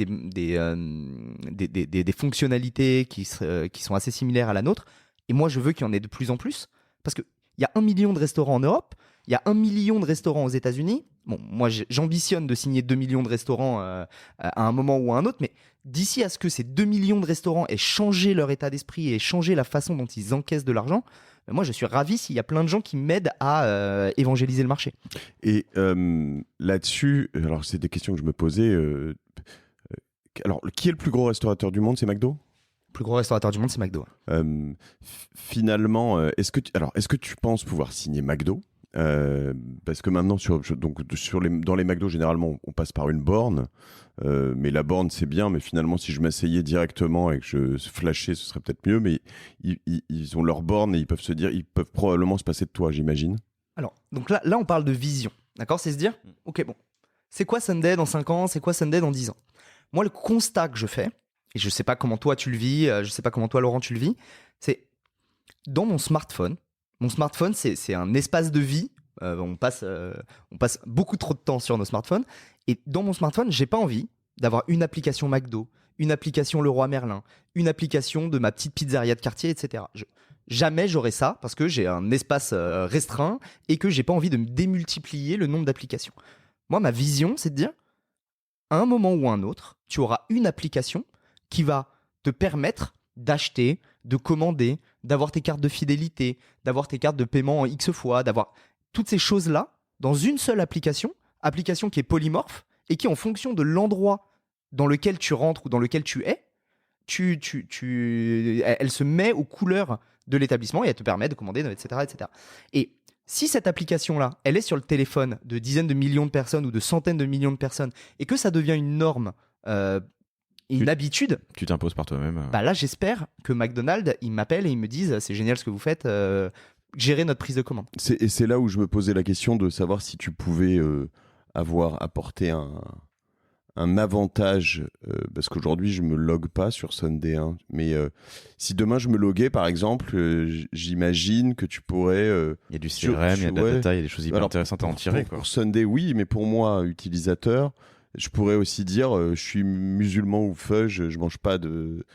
fonctionnalités qui sont assez similaires à la nôtre. Et moi, je veux qu'il y en ait de plus en plus. Parce qu'il y a 1 million de restaurants en Europe, il y a 1 million de restaurants aux États-Unis. Bon, moi, j'ambitionne de signer 2 millions de restaurants à un moment ou à un autre, mais d'ici à ce que ces 2 millions de restaurants aient changé leur état d'esprit et changé la façon dont ils encaissent de l'argent, moi, je suis ravi s'il y a plein de gens qui m'aident à évangéliser le marché. Et là-dessus, alors c'est des questions que je me posais. Alors, qui est le plus gros restaurateur du monde ? C'est McDo ? Le plus gros restaurateur du monde, c'est McDo. Finalement, est-ce que tu penses pouvoir signer McDo ? Parce que maintenant, dans les McDo, généralement, on passe par une borne. Mais la borne, c'est bien. Mais finalement, si je m'asseyais directement et que je flashais, ce serait peut-être mieux. Mais ils ont leur borne et ils peuvent probablement se passer de toi, j'imagine. Alors, donc là, on parle de vision. D'accord ? C'est se dire, ok, bon, c'est quoi Sunday dans 5 ans ? C'est quoi Sunday dans 10 ans ? Moi, le constat que je fais, et je sais pas comment toi tu le vis, je sais pas comment toi, Laurent, tu le vis, c'est dans mon smartphone. Mon smartphone, c'est un espace de vie. On passe beaucoup trop de temps sur nos smartphones. Et dans mon smartphone, j'ai pas envie d'avoir une application McDo, une application Leroy Merlin, une application de ma petite pizzeria de quartier, etc. Jamais j'aurai ça parce que j'ai un espace restreint et que j'ai pas envie de me démultiplier le nombre d'applications. Moi, ma vision, c'est de dire, à un moment ou à un autre, tu auras une application qui va te permettre d'acheter, de commander, d'avoir tes cartes de fidélité, d'avoir tes cartes de paiement en X fois, d'avoir toutes ces choses-là dans une seule application qui est polymorphe et qui, en fonction de l'endroit dans lequel tu rentres ou dans lequel tu es, elle se met aux couleurs de l'établissement et elle te permet de commander, etc., etc. Et si cette application-là, elle est sur le téléphone de dizaines de millions de personnes ou de centaines de millions de personnes et que ça devient une norme, une habitude, Tu t'imposes par toi-même. bah là, j'espère que McDonald's, ils m'appellent et ils me disent c'est génial ce que vous faites, gérer notre prise de commande. Et c'est là où je me posais la question de savoir si tu pouvais avoir apporté un avantage, parce qu'aujourd'hui je me logue pas sur Sunday, hein, mais si demain je me loguais par exemple, j'imagine que tu pourrais... Il y a du CRM, il y a de la data, il y a des choses hyper intéressantes à en tirer. Pour Sunday, oui, mais pour moi, utilisateur, je pourrais aussi dire je suis musulman ou feuge, je mange pas de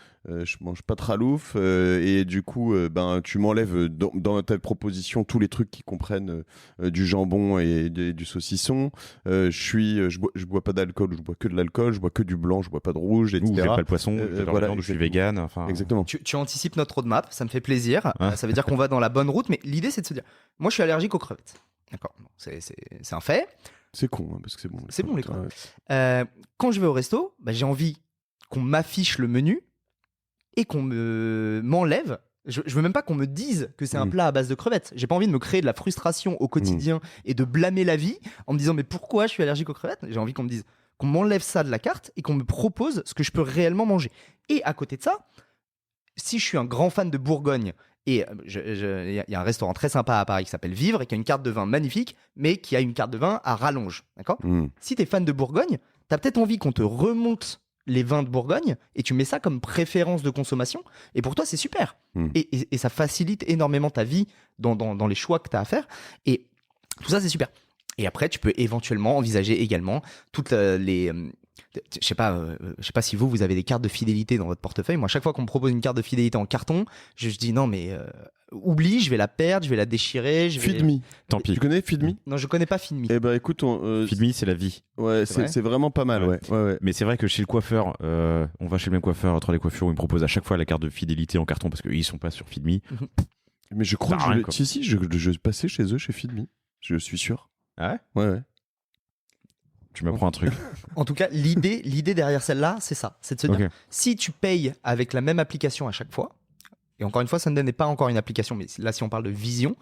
ralouf, et du coup tu m'enlèves dans ta proposition tous les trucs qui comprennent du jambon et du saucisson. Je bois pas d'alcool, je bois que de l'alcool, je bois que du blanc, je bois pas de rouge, etc. Ou je fais pas le poisson, je fais voilà, la viande, je suis vegan. Enfin... Exactement. Tu anticipes notre roadmap, ça me fait plaisir. Ouais. Ça veut dire qu'on va dans la bonne route, mais l'idée c'est de se dire moi je suis allergique aux crevettes. D'accord, bon, c'est un fait. C'est con, hein, parce que c'est bon. C'est bon les crevettes. Quand je vais au resto, j'ai envie qu'on m'affiche le menu et qu'on m'enlève. Je veux même pas qu'on me dise que c'est un plat à base de crevettes. J'ai pas envie de me créer de la frustration au quotidien et de blâmer la vie en me disant mais pourquoi je suis allergique aux crevettes. J'ai envie qu'on me dise qu'on m'enlève ça de la carte et qu'on me propose ce que je peux réellement manger. Et à côté de ça, si je suis un grand fan de Bourgogne et il y a un restaurant très sympa à Paris qui s'appelle Vivre et qui a une carte de vin magnifique, mais qui a une carte de vin à rallonge. D'accord ? Si tu es fan de Bourgogne, tu as peut-être envie qu'on te remonte les vins de Bourgogne et tu mets ça comme préférence de consommation. Et pour toi, c'est super. Et ça facilite énormément ta vie dans les choix que tu as à faire. Et tout ça, c'est super. Et après, tu peux éventuellement envisager également toutes les Je sais pas si vous avez des cartes de fidélité dans votre portefeuille. Moi, à chaque fois qu'on me propose une carte de fidélité en carton, je dis non, mais oublie, je vais la perdre, je vais la déchirer. Feedme. Tant pis. Tu connais Feedme? Non, je connais pas Feedme. Eh ben écoute, Feedme, c'est la vie. ouais, C'est vrai c'est vraiment pas mal, ouais. Mais c'est vrai que chez le coiffeur, on va chez le même coiffeur, entre les coiffures, où ils me proposent à chaque fois la carte de fidélité en carton parce qu'ils sont pas sur Feedme. Mais je crois Ça que a rien, quoi. si, je passais chez eux, chez Feedme. Je suis sûr. Ah ouais? Ouais. Tu m'apprends un truc. En tout cas, l'idée derrière celle-là, c'est ça. C'est de se dire, Ok. si tu payes avec la même application à chaque fois, et encore une fois, Sunday n'est pas encore une application, mais là, si on parle de vision,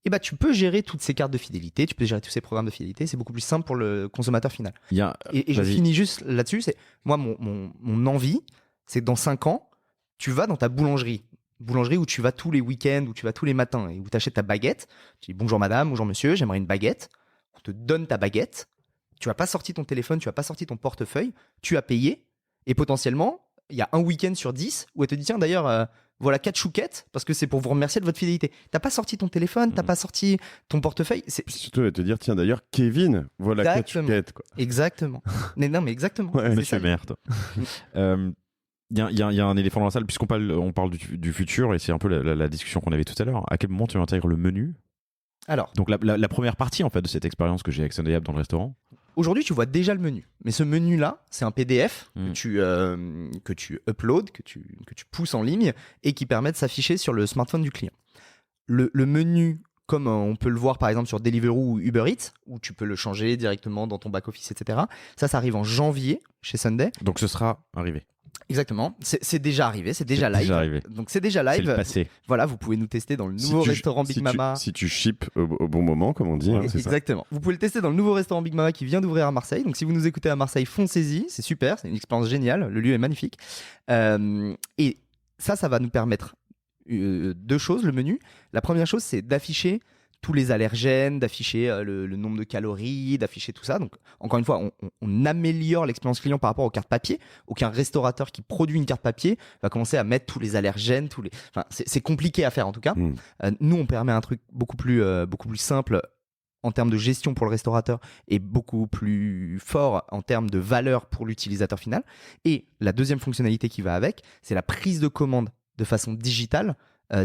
eh ben, tu peux gérer toutes ces cartes de fidélité, tu peux gérer tous ces programmes de fidélité, c'est beaucoup plus simple pour le consommateur final. Il y a... Et je Vas-y. finis juste là-dessus, c'est moi, mon envie, c'est que dans 5 ans, tu vas dans ta boulangerie où tu vas tous les week-ends, où tu vas tous les matins, et où tu achètes ta baguette, tu dis bonjour madame, bonjour monsieur, j'aimerais une baguette, on te donne ta baguette, tu n'as pas sorti ton téléphone, tu n'as pas sorti ton portefeuille, tu as payé, et potentiellement, il y a un week-end sur 10 où elle te dit tiens d'ailleurs, voilà 4 chouquettes, parce que c'est pour vous remercier de votre fidélité. T'as pas sorti ton téléphone, t'as pas sorti ton portefeuille. Puis surtout, elle va te dire, tiens, d'ailleurs, Kevin, voilà 4 Exactement. chouquettes, quoi. Exactement. mais non, mais exactement. Ouais, C'est Monsieur ça. Merde. Il y a un éléphant dans la salle, puisqu'on parle du futur, et c'est un peu la discussion qu'on avait tout à l'heure. À quel moment tu intègres le menu? Alors, Donc la première partie en fait de cette expérience que j'ai avec Sunday App dans le restaurant. aujourd'hui, tu vois déjà le menu. Mais ce menu-là, c'est un PDF Mm. que tu uploads, que tu pousses en ligne et qui permet de s'afficher sur le smartphone du client. Le menu, comme on peut le voir par exemple sur Deliveroo ou Uber Eats, où tu peux le changer directement dans ton back-office, etc. Ça arrive en janvier chez Sunday. Donc ce sera arrivé. Exactement. C'est déjà arrivé, c'est déjà C'est live. déjà arrivé. Donc c'est déjà C'est live. le passé. Voilà, vous pouvez nous tester dans le Si nouveau tu- restaurant Big si tu- Mama. Si tu ships au bon moment, comme on dit, hein, c'est ça. Exactement. Vous pouvez le tester dans le nouveau restaurant Big Mama qui vient d'ouvrir à Marseille. Donc si vous nous écoutez à Marseille, foncez-y. C'est super, c'est une expérience géniale. Le lieu est magnifique. Et ça va nous permettre deux choses, le menu. La première chose, c'est d'afficher tous les allergènes, d'afficher le nombre de calories, d'afficher tout ça. Donc, encore une fois, on améliore l'expérience client par rapport aux cartes papier. Aucun restaurateur qui produit une carte papier va commencer à mettre tous les allergènes, Enfin, c'est compliqué à faire en tout cas. Mm. Nous, on permet un truc beaucoup plus simple en termes de gestion pour le restaurateur et beaucoup plus fort en termes de valeur pour l'utilisateur final. Et la deuxième fonctionnalité qui va avec, c'est la prise de commande de façon digitale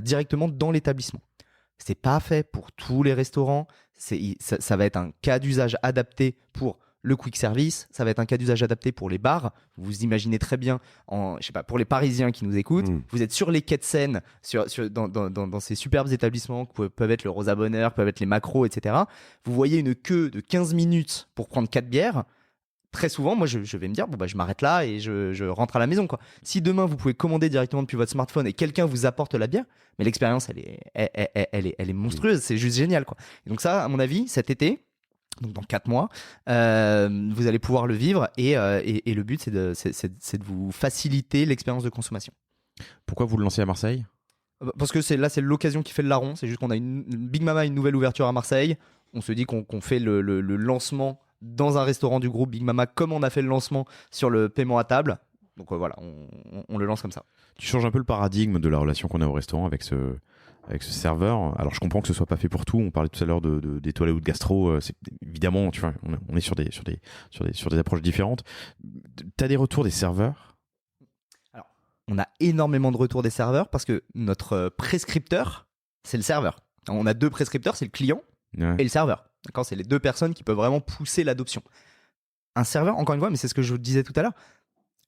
directement dans l'établissement. C'est pas fait pour tous les restaurants. Ça va être un cas d'usage adapté pour le quick service. Ça va être un cas d'usage adapté pour les bars. Vous imaginez très bien, je sais pas, pour les Parisiens qui nous écoutent, vous êtes sur les quais de Seine, dans ces superbes établissements que peuvent être le Rosa Bonheur, peuvent être les Macros, etc. Vous voyez une queue de 15 minutes pour prendre 4 bières. Très souvent, moi, je vais me dire, bon, bah, je m'arrête là et je rentre à la maison, quoi. Si demain, vous pouvez commander directement depuis votre smartphone et quelqu'un vous apporte la bière, mais l'expérience, elle est monstrueuse, c'est juste génial, quoi. Et donc ça, à mon avis, cet été, donc dans 4 mois, vous allez pouvoir le vivre et le but, c'est de vous faciliter l'expérience de consommation. Pourquoi vous le lancez à Marseille? Parce que c'est l'occasion qui fait le larron. C'est juste qu'on a une Big Mama, une nouvelle ouverture à Marseille. On se dit qu'on fait le lancement dans un restaurant du groupe Big Mama, comme on a fait le lancement sur le paiement à table. Donc voilà, on le lance comme ça. Tu changes un peu le paradigme de la relation qu'on a au restaurant avec ce serveur. Alors je comprends que ce soit pas fait pour tout. On parlait tout à l'heure d'étoilé ou de gastro. C'est évidemment, tu vois, on est sur des approches différentes. T'as des retours des serveurs? Alors, on a énormément de retours des serveurs parce que notre prescripteur, c'est le serveur. On a 2 prescripteurs, c'est le client Ouais. et le serveur. D'accord, c'est les 2 personnes qui peuvent vraiment pousser l'adoption. Un serveur, encore une fois, mais c'est ce que je vous disais tout à l'heure.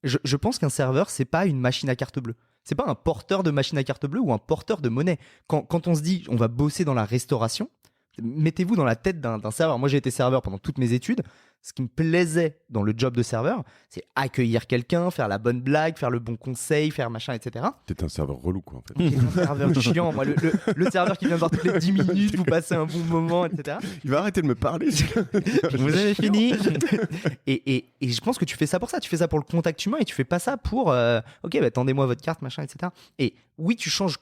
Je pense qu'un serveur, c'est pas une machine à carte bleue. C'est pas un porteur de machine à carte bleue ou un porteur de monnaie. Quand on se dit on va bosser dans la restauration, mettez-vous dans la tête d'un serveur. Moi, j'ai été serveur pendant toutes mes études. Ce qui me plaisait dans le job de serveur, c'est accueillir quelqu'un, faire la bonne blague, faire le bon conseil, faire machin, etc. T'es un serveur relou, quoi, en fait. J'étais un serveur chiant, moi, le serveur qui vient voir toutes les 10 minutes, vous passez un bon moment, etc. Il va arrêter de me parler. Vous avez fini. et je pense que tu fais ça pour ça. Tu fais ça pour le contact humain et tu fais pas ça pour ok, bah, tendez-moi votre carte, machin, etc. Et oui, tu changes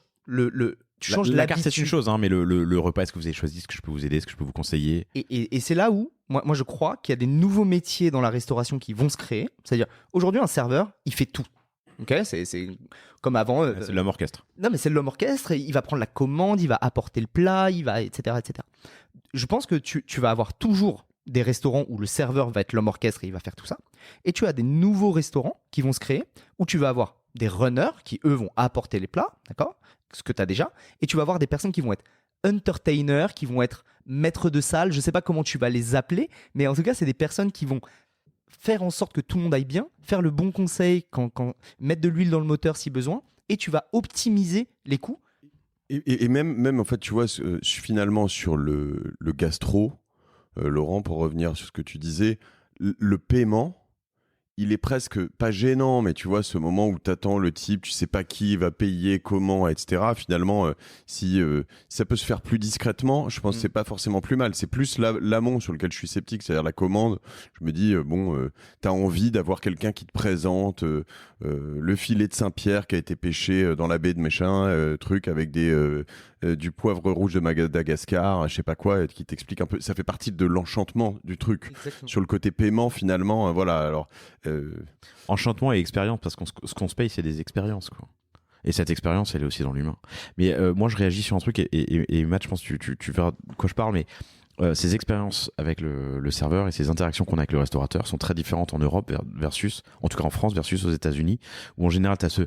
tu changes la carte, c'est l'habitude. une chose, hein, mais le repas, est-ce que vous avez choisi? Est-ce que je peux vous aider? Est-ce que je peux vous conseiller? Et c'est là où, moi je crois qu'il y a des nouveaux métiers dans la restauration qui vont se créer. C'est-à-dire, aujourd'hui, un serveur, il fait tout. Okay, c'est comme avant. C'est l'homme orchestre. Non, mais c'est l'homme orchestre. Il va prendre la commande, il va apporter le plat, il va, etc., etc. Je pense que tu vas avoir toujours des restaurants où le serveur va être l'homme orchestre et il va faire tout ça. Et tu as des nouveaux restaurants qui vont se créer où tu vas avoir des runners qui, eux, vont apporter les plats, d'accord, ce que tu as déjà. Et tu vas avoir des personnes qui vont être entertainers, qui vont être maîtres de salle. Je ne sais pas comment tu vas les appeler, mais en tout cas, c'est des personnes qui vont faire en sorte que tout le monde aille bien, faire le bon conseil, mettre de l'huile dans le moteur si besoin, et tu vas optimiser les coûts. Et même, en fait, tu vois, finalement, sur le gastro, Laurent, pour revenir sur ce que tu disais, le paiement, il est presque pas gênant, mais tu vois, ce moment où tu attends le type, tu sais pas qui va payer, comment, etc. Finalement, si ça peut se faire plus discrètement, je pense que c'est pas forcément plus mal. C'est plus l'amont sur lequel je suis sceptique, c'est-à-dire la commande. Je me dis, t'as envie d'avoir quelqu'un qui te présente le filet de Saint-Pierre qui a été pêché dans la baie de Méchin, truc avec du poivre rouge de Madagascar, je sais pas quoi, qui t'explique un peu. Ça fait partie de l'enchantement du truc. Exactement. Sur le côté paiement, finalement, voilà. Alors. Enchantement et expérience, parce que ce qu'on se paye, c'est des expériences, quoi. Et cette expérience, elle est aussi dans l'humain. Mais moi, je réagis sur un truc, et Matt, je pense que tu verras de quoi je parle, mais ces expériences avec le serveur et ces interactions qu'on a avec le restaurateur sont très différentes en Europe versus, en tout cas en France, versus aux États-Unis, où en général, tu as ce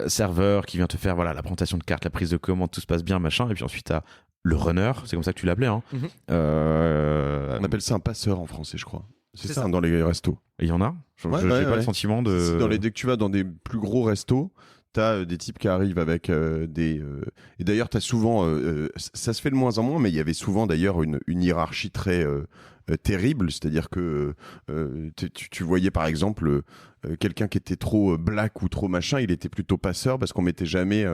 serveur qui vient te faire la présentation de carte, la prise de commande, tout se passe bien, machin, et puis ensuite, tu as le runner, c'est comme ça que tu l'appelais. Hein. On appelle ça un passeur en français, je crois. C'est ça, dans les restos. Il y en a. Je n'ai pas le sentiment de. Dès que tu vas dans des plus gros restos, t'as des types qui arrivent avec des. Et d'ailleurs, t'as souvent. Ça se fait de moins en moins, mais il y avait souvent d'ailleurs une hiérarchie très terrible. C'est-à-dire que tu voyais par exemple quelqu'un qui était trop black ou trop machin, il était plutôt passeur parce qu'on mettait jamais.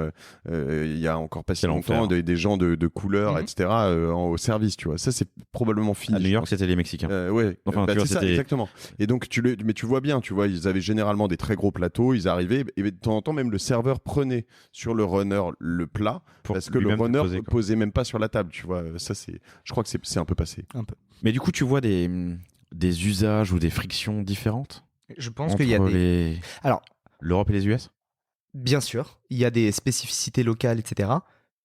Il y a encore pas si longtemps des gens de couleur, etc. Au service, tu vois. Ça, c'est probablement fini. À New York, c'était les Mexicains. Ouais. Enfin, c'est ça, exactement. Et donc mais tu vois bien, tu vois, ils avaient généralement des très gros plateaux, ils arrivaient et de temps en temps même le serveur prenait sur le runner le plat parce que le runner posait même pas sur la table, tu vois. Ça, je crois que c'est un peu passé. Un peu. Mais du coup, tu vois des usages ou des frictions différentes. Je pense qu'il y a Alors, l'Europe et les US. Bien sûr, il y a des spécificités locales, etc.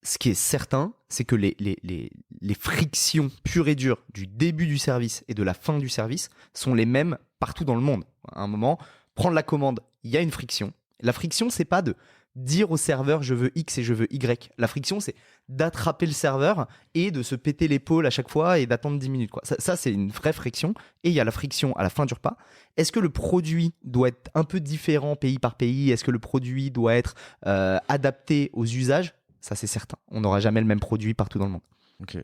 Ce qui est certain, c'est que les frictions pures et dures du début du service et de la fin du service sont les mêmes partout dans le monde. À un moment, prendre la commande, il y a une friction. La friction, c'est pas de dire au serveur je veux X et je veux Y. La friction, c'est d'attraper le serveur et de se péter l'épaule à chaque fois et d'attendre 10 minutes. Quoi. Ça, c'est une vraie friction. Et il y a la friction à la fin du repas. Est-ce que le produit doit être un peu différent pays par pays? Est-ce que le produit doit être adapté aux usages? Ça, c'est certain. On n'aura jamais le même produit partout dans le monde. Ok.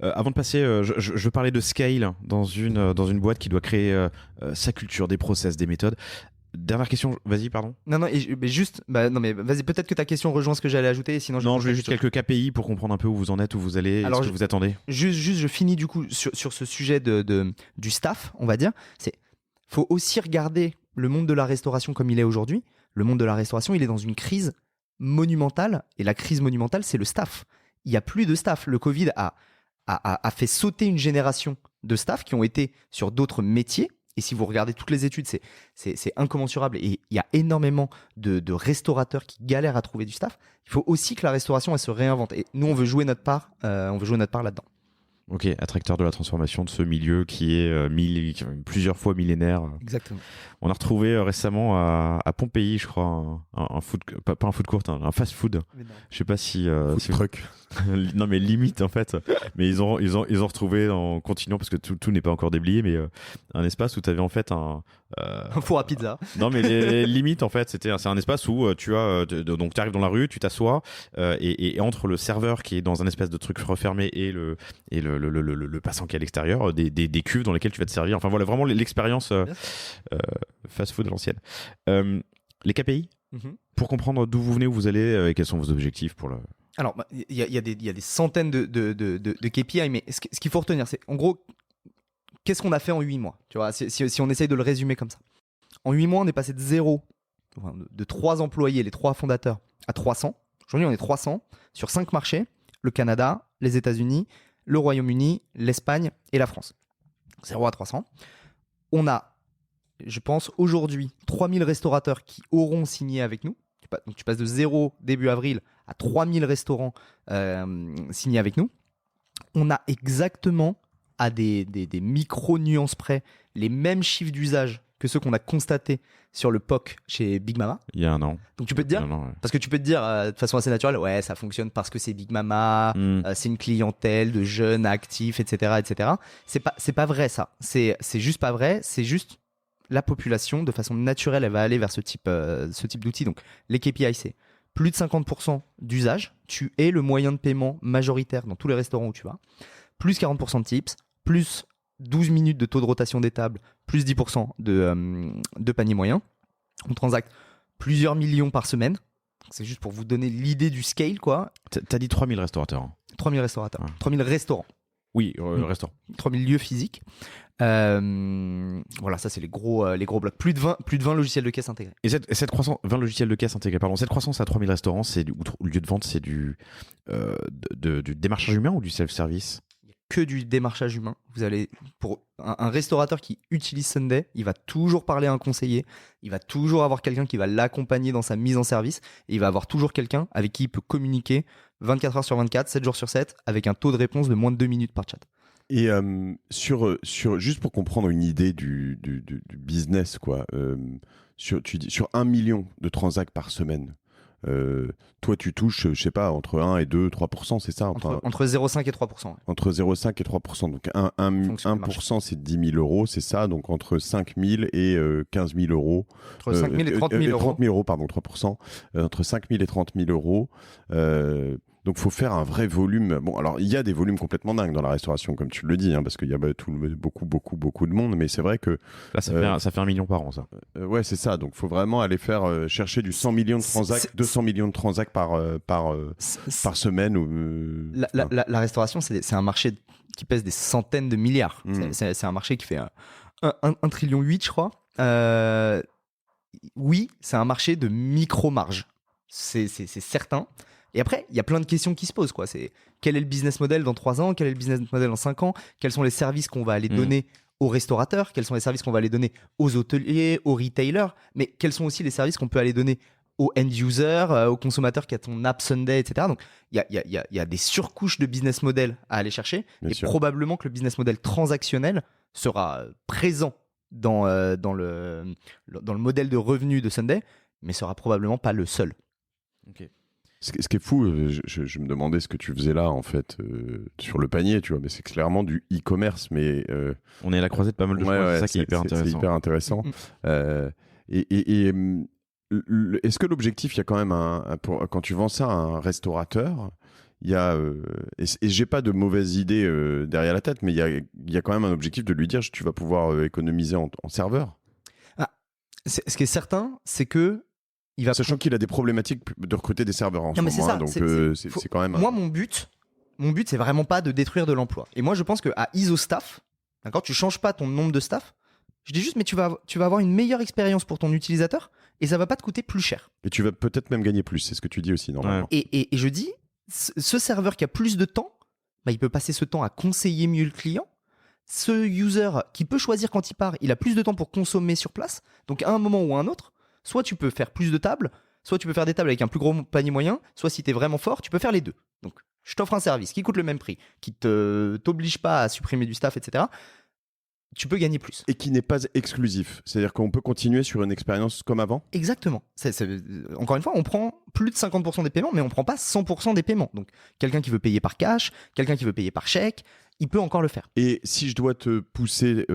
Avant de passer, je parlais de scale dans une boîte qui doit créer sa culture, des process, des méthodes. Dernière question, vas-y, pardon. Non, mais juste, mais vas-y, peut-être que ta question rejoint ce que j'allais ajouter, sinon je voulais juste quelques KPI pour comprendre un peu où vous en êtes, où vous allez, ce que vous attendez. Juste, je finis du coup sur ce sujet du staff, on va dire. Faut aussi regarder le monde de la restauration comme il est aujourd'hui. Le monde de la restauration, il est dans une crise monumentale, et la crise monumentale, c'est le staff. Il n'y a plus de staff. Le Covid a fait sauter une génération de staff qui ont été sur d'autres métiers. Et si vous regardez toutes les études, c'est incommensurable. Et il y a énormément de restaurateurs qui galèrent à trouver du staff. Il faut aussi que la restauration, elle se réinvente. Et nous, on veut jouer notre part. Là-dedans. Ok, attracteur de la transformation de ce milieu qui est plusieurs fois millénaire. Exactement. On a retrouvé récemment à Pompéi, je crois, un food, pas un food court, un fast food. Je sais pas si food truck. Non mais limite en fait. Mais ils ont retrouvé en continuant parce que tout n'est pas encore déblayé, mais un espace où tu avais en fait un four à pizza. Non mais les limites en fait, c'est un espace où tu as donc tu arrives dans la rue, tu t'assois et entre le serveur qui est dans un espèce de truc refermé et le passant qui est à l'extérieur, des cuves dans lesquelles tu vas te servir. Enfin voilà, vraiment l'expérience fast food à l'ancienne. Les KPI, pour comprendre d'où vous venez, où vous allez, et quels sont vos objectifs pour le... Alors, il y a des centaines de KPI, mais ce qu'il faut retenir, c'est en gros, qu'est-ce qu'on a fait en 8 mois, tu vois, si on essaye de le résumer comme ça. En 8 mois, on est passé de 0, de 3 employés, les 3 fondateurs, à 300. Aujourd'hui, on est 300 sur 5 marchés, le Canada, les États-Unis, le Royaume-Uni, l'Espagne et la France. 0 à 300. On a, je pense, aujourd'hui, 3000 restaurateurs qui auront signé avec nous. Donc tu passes de 0 début avril à 3000 restaurants signés avec nous. On a exactement à des micro-nuances près les mêmes chiffres d'usage que ceux qu'on a constatés sur le POC chez Big Mama. Il y a un an. Donc tu peux te dire, parce que tu peux te dire de façon assez naturelle, ouais, ça fonctionne parce que c'est Big Mama, c'est une clientèle de jeunes actifs, etc., etc. C'est pas vrai ça. C'est juste pas vrai. C'est juste la population de façon naturelle, elle va aller vers ce type d'outil. Donc les KPI, c'est plus de 50% d'usage. Tu es le moyen de paiement majoritaire dans tous les restaurants où tu vas. Plus 40% de tips, plus 12 minutes de taux de rotation des tables, plus 10% de panier moyen. On transacte plusieurs millions par semaine. C'est juste pour vous donner l'idée du scale, quoi. T'as dit 3000 restaurateurs. Hein. 3000 restaurateurs. Ah. 3000 restaurants. Oui, restaurants. 3000 lieux physiques. Voilà, ça c'est les gros blocs. Plus de 20 logiciels de caisse intégrés. Et cette croissance, 20 logiciels de caisse intégrés, pardon. Cette croissance à 3000 restaurants, c'est du lieu de vente, c'est du démarchage humain ou du self-service? Que du démarchage humain. Vous allez, pour un restaurateur qui utilise Sunday, il va toujours parler à un conseiller, il va toujours avoir quelqu'un qui va l'accompagner dans sa mise en service, et il va avoir toujours quelqu'un avec qui il peut communiquer 24 heures sur 24, 7 jours sur 7, avec un taux de réponse de moins de 2 minutes par chat. Et juste pour comprendre une idée du business, quoi, tu dis sur 1 million de transacts par semaine, toi tu touches, je sais pas, entre 1 et 2, 3%, c'est ça? Entre 0,5 et 3%. Ouais. Entre 0,5 et 3%. Donc 1% c'est 10 000 euros, c'est ça? Donc entre 5 000 et 15 000 euros. Entre 5 000 et 30 000 euros. 30 000 euros, pardon, 3%. Entre 5 000 et 30 000 euros. Donc, il faut faire un vrai volume. Bon, alors, il y a des volumes complètement dingues dans la restauration, comme tu le dis, hein, parce qu'il y a beaucoup de monde. Mais c'est vrai que... Là, ça fait 1 million par an, ça. Ouais, c'est ça. Donc, il faut vraiment aller faire chercher du 100 millions de transacts, 200 millions de transacts par semaine. La restauration, c'est un marché qui pèse des centaines de milliards. C'est un marché qui fait 1,8 trillion, je crois. Oui, c'est un marché de micro-marge. C'est certain. Et après, il y a plein de questions qui se posent, quoi. C'est quel est le business model dans 3 ans? Quel est le business model dans 5 ans? Quels sont les services qu'on va aller donner aux restaurateurs? Quels sont les services qu'on va aller donner aux hôteliers, aux retailers? Mais quels sont aussi les services qu'on peut aller donner aux end-users, aux consommateurs qui a ton app Sunday, etc. Donc, il y a des surcouches de business model à aller chercher. Bien sûr. Probablement que le business model transactionnel sera présent dans le modèle de revenu de Sunday, mais sera probablement pas le seul. Ok. Ce qui est fou, je me demandais ce que tu faisais là, en fait, sur le panier, tu vois, mais c'est clairement du e-commerce, mais... On est à la croisée de pas mal de choses, c'est ça qui est hyper intéressant. C'est hyper intéressant. Est-ce que l'objectif, il y a quand même quand tu vends ça à un restaurateur, il y a, et j'ai pas de mauvaise idée derrière la tête, mais il y a quand même un objectif de lui dire, tu vas pouvoir économiser en serveur. Ce qui est certain, c'est que sachant qu'il a des problématiques de recruter des serveurs en ce moment, donc c'est quand même... Moi, mon but, c'est vraiment pas de détruire de l'emploi. Et moi, je pense qu'à ISOstaff, d'accord, tu changes pas ton nombre de staff. Je dis juste, mais tu vas avoir une meilleure expérience pour ton utilisateur et ça va pas te coûter plus cher. Et tu vas peut-être même gagner plus, c'est ce que tu dis aussi, normalement. Ouais. Et je dis, ce serveur qui a plus de temps, bah, il peut passer ce temps à conseiller mieux le client. Ce user qui peut choisir quand il part, il a plus de temps pour consommer sur place. Donc, à un moment ou à un autre, soit tu peux faire plus de tables, soit tu peux faire des tables avec un plus gros panier moyen, soit si tu es vraiment fort, tu peux faire les deux. Donc, je t'offre un service qui coûte le même prix, qui t'oblige pas à supprimer du staff, etc. Tu peux gagner plus. Et qui n'est pas exclusif. C'est-à-dire qu'on peut continuer sur une expérience comme avant? Exactement. Encore une fois, on prend plus de 50% des paiements, mais on ne prend pas 100% des paiements. Donc, quelqu'un qui veut payer par cash, quelqu'un qui veut payer par chèque, il peut encore le faire. Et si je dois te pousser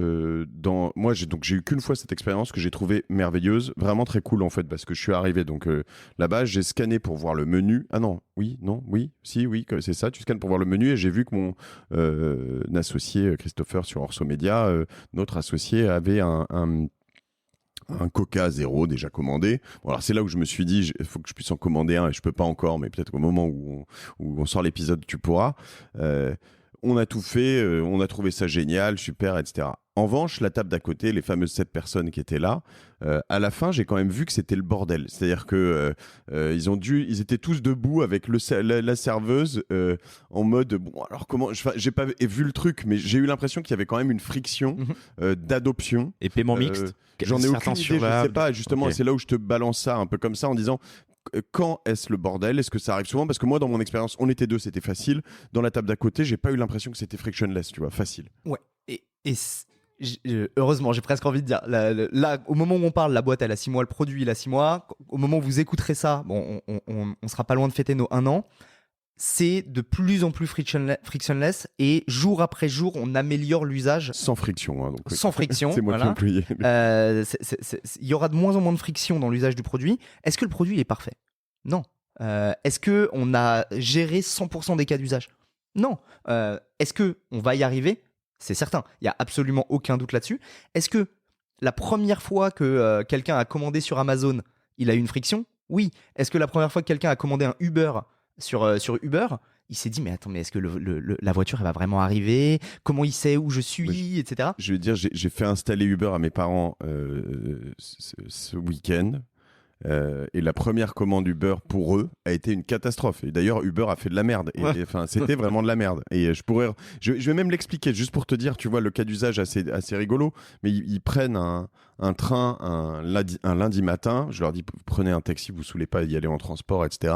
moi, j'ai eu qu'une fois cette expérience que j'ai trouvée merveilleuse, vraiment très cool en fait, parce que je suis arrivé donc là-bas, j'ai scanné pour voir le menu. Ah non, oui, c'est ça. Tu scannes pour voir le menu et j'ai vu que mon associé Christopher sur Orso Media, notre associé, avait un Coca zéro déjà commandé. Bon, alors c'est là où je me suis dit, il faut que je puisse en commander un et je peux pas encore, mais peut-être qu'au moment où on sort l'épisode, tu pourras. On a tout fait, on a trouvé ça génial, super, etc. En revanche, la table d'à côté, les fameuses 7 personnes qui étaient là, à la fin, j'ai quand même vu que c'était le bordel. C'est-à-dire que ils étaient tous debout avec la serveuse en mode bon, alors comment, j'ai pas vu le truc, mais j'ai eu l'impression qu'il y avait quand même une friction d'adoption. Et paiement mixte. J'en ai aucune idée, je sais pas. Justement, okay. C'est là où je te balance ça un peu comme ça en disant. quand est-ce le bordel? Est-ce que ça arrive souvent? Parce que moi, dans mon expérience, on était deux, c'était facile. Dans la table d'à côté, j'ai pas eu l'impression que c'était frictionless, tu vois, facile. Ouais. Heureusement, j'ai presque envie de dire. Là, au moment où on parle, la boîte, elle a 6 mois, le produit, il a 6 mois. Au moment où vous écouterez ça, bon, on sera pas loin de fêter nos 1 an. C'est de plus en plus frictionless et jour après jour, on améliore l'usage. Sans friction. Hein, donc, sans friction. c'est moi qui ai voilà. employé. Il y aura de moins en moins de friction dans l'usage du produit. Est-ce que le produit il est parfait? Non. Est-ce qu'on a géré 100% des cas d'usage? Non. Est-ce qu'on va y arriver? C'est certain. Il n'y a absolument aucun doute là-dessus. Est-ce que la première fois que quelqu'un a commandé sur Amazon, il a eu une friction? Oui. Est-ce que la première fois que quelqu'un a commandé un Uber sur Uber, il s'est dit mais attends, mais est-ce que la voiture elle va vraiment arriver? Comment il sait où je suis, etc. Je veux dire, j'ai fait installer Uber à mes parents ce week-end. Et la première commande Uber pour eux a été une catastrophe. Et d'ailleurs, Uber a fait de la merde. Enfin, c'était vraiment de la merde. Et je vais même l'expliquer juste pour te dire, tu vois, le cas d'usage assez rigolo. Mais ils prennent un train un lundi matin. Je leur dis, prenez un taxi, vous saoulez pas d'y aller en transport, etc.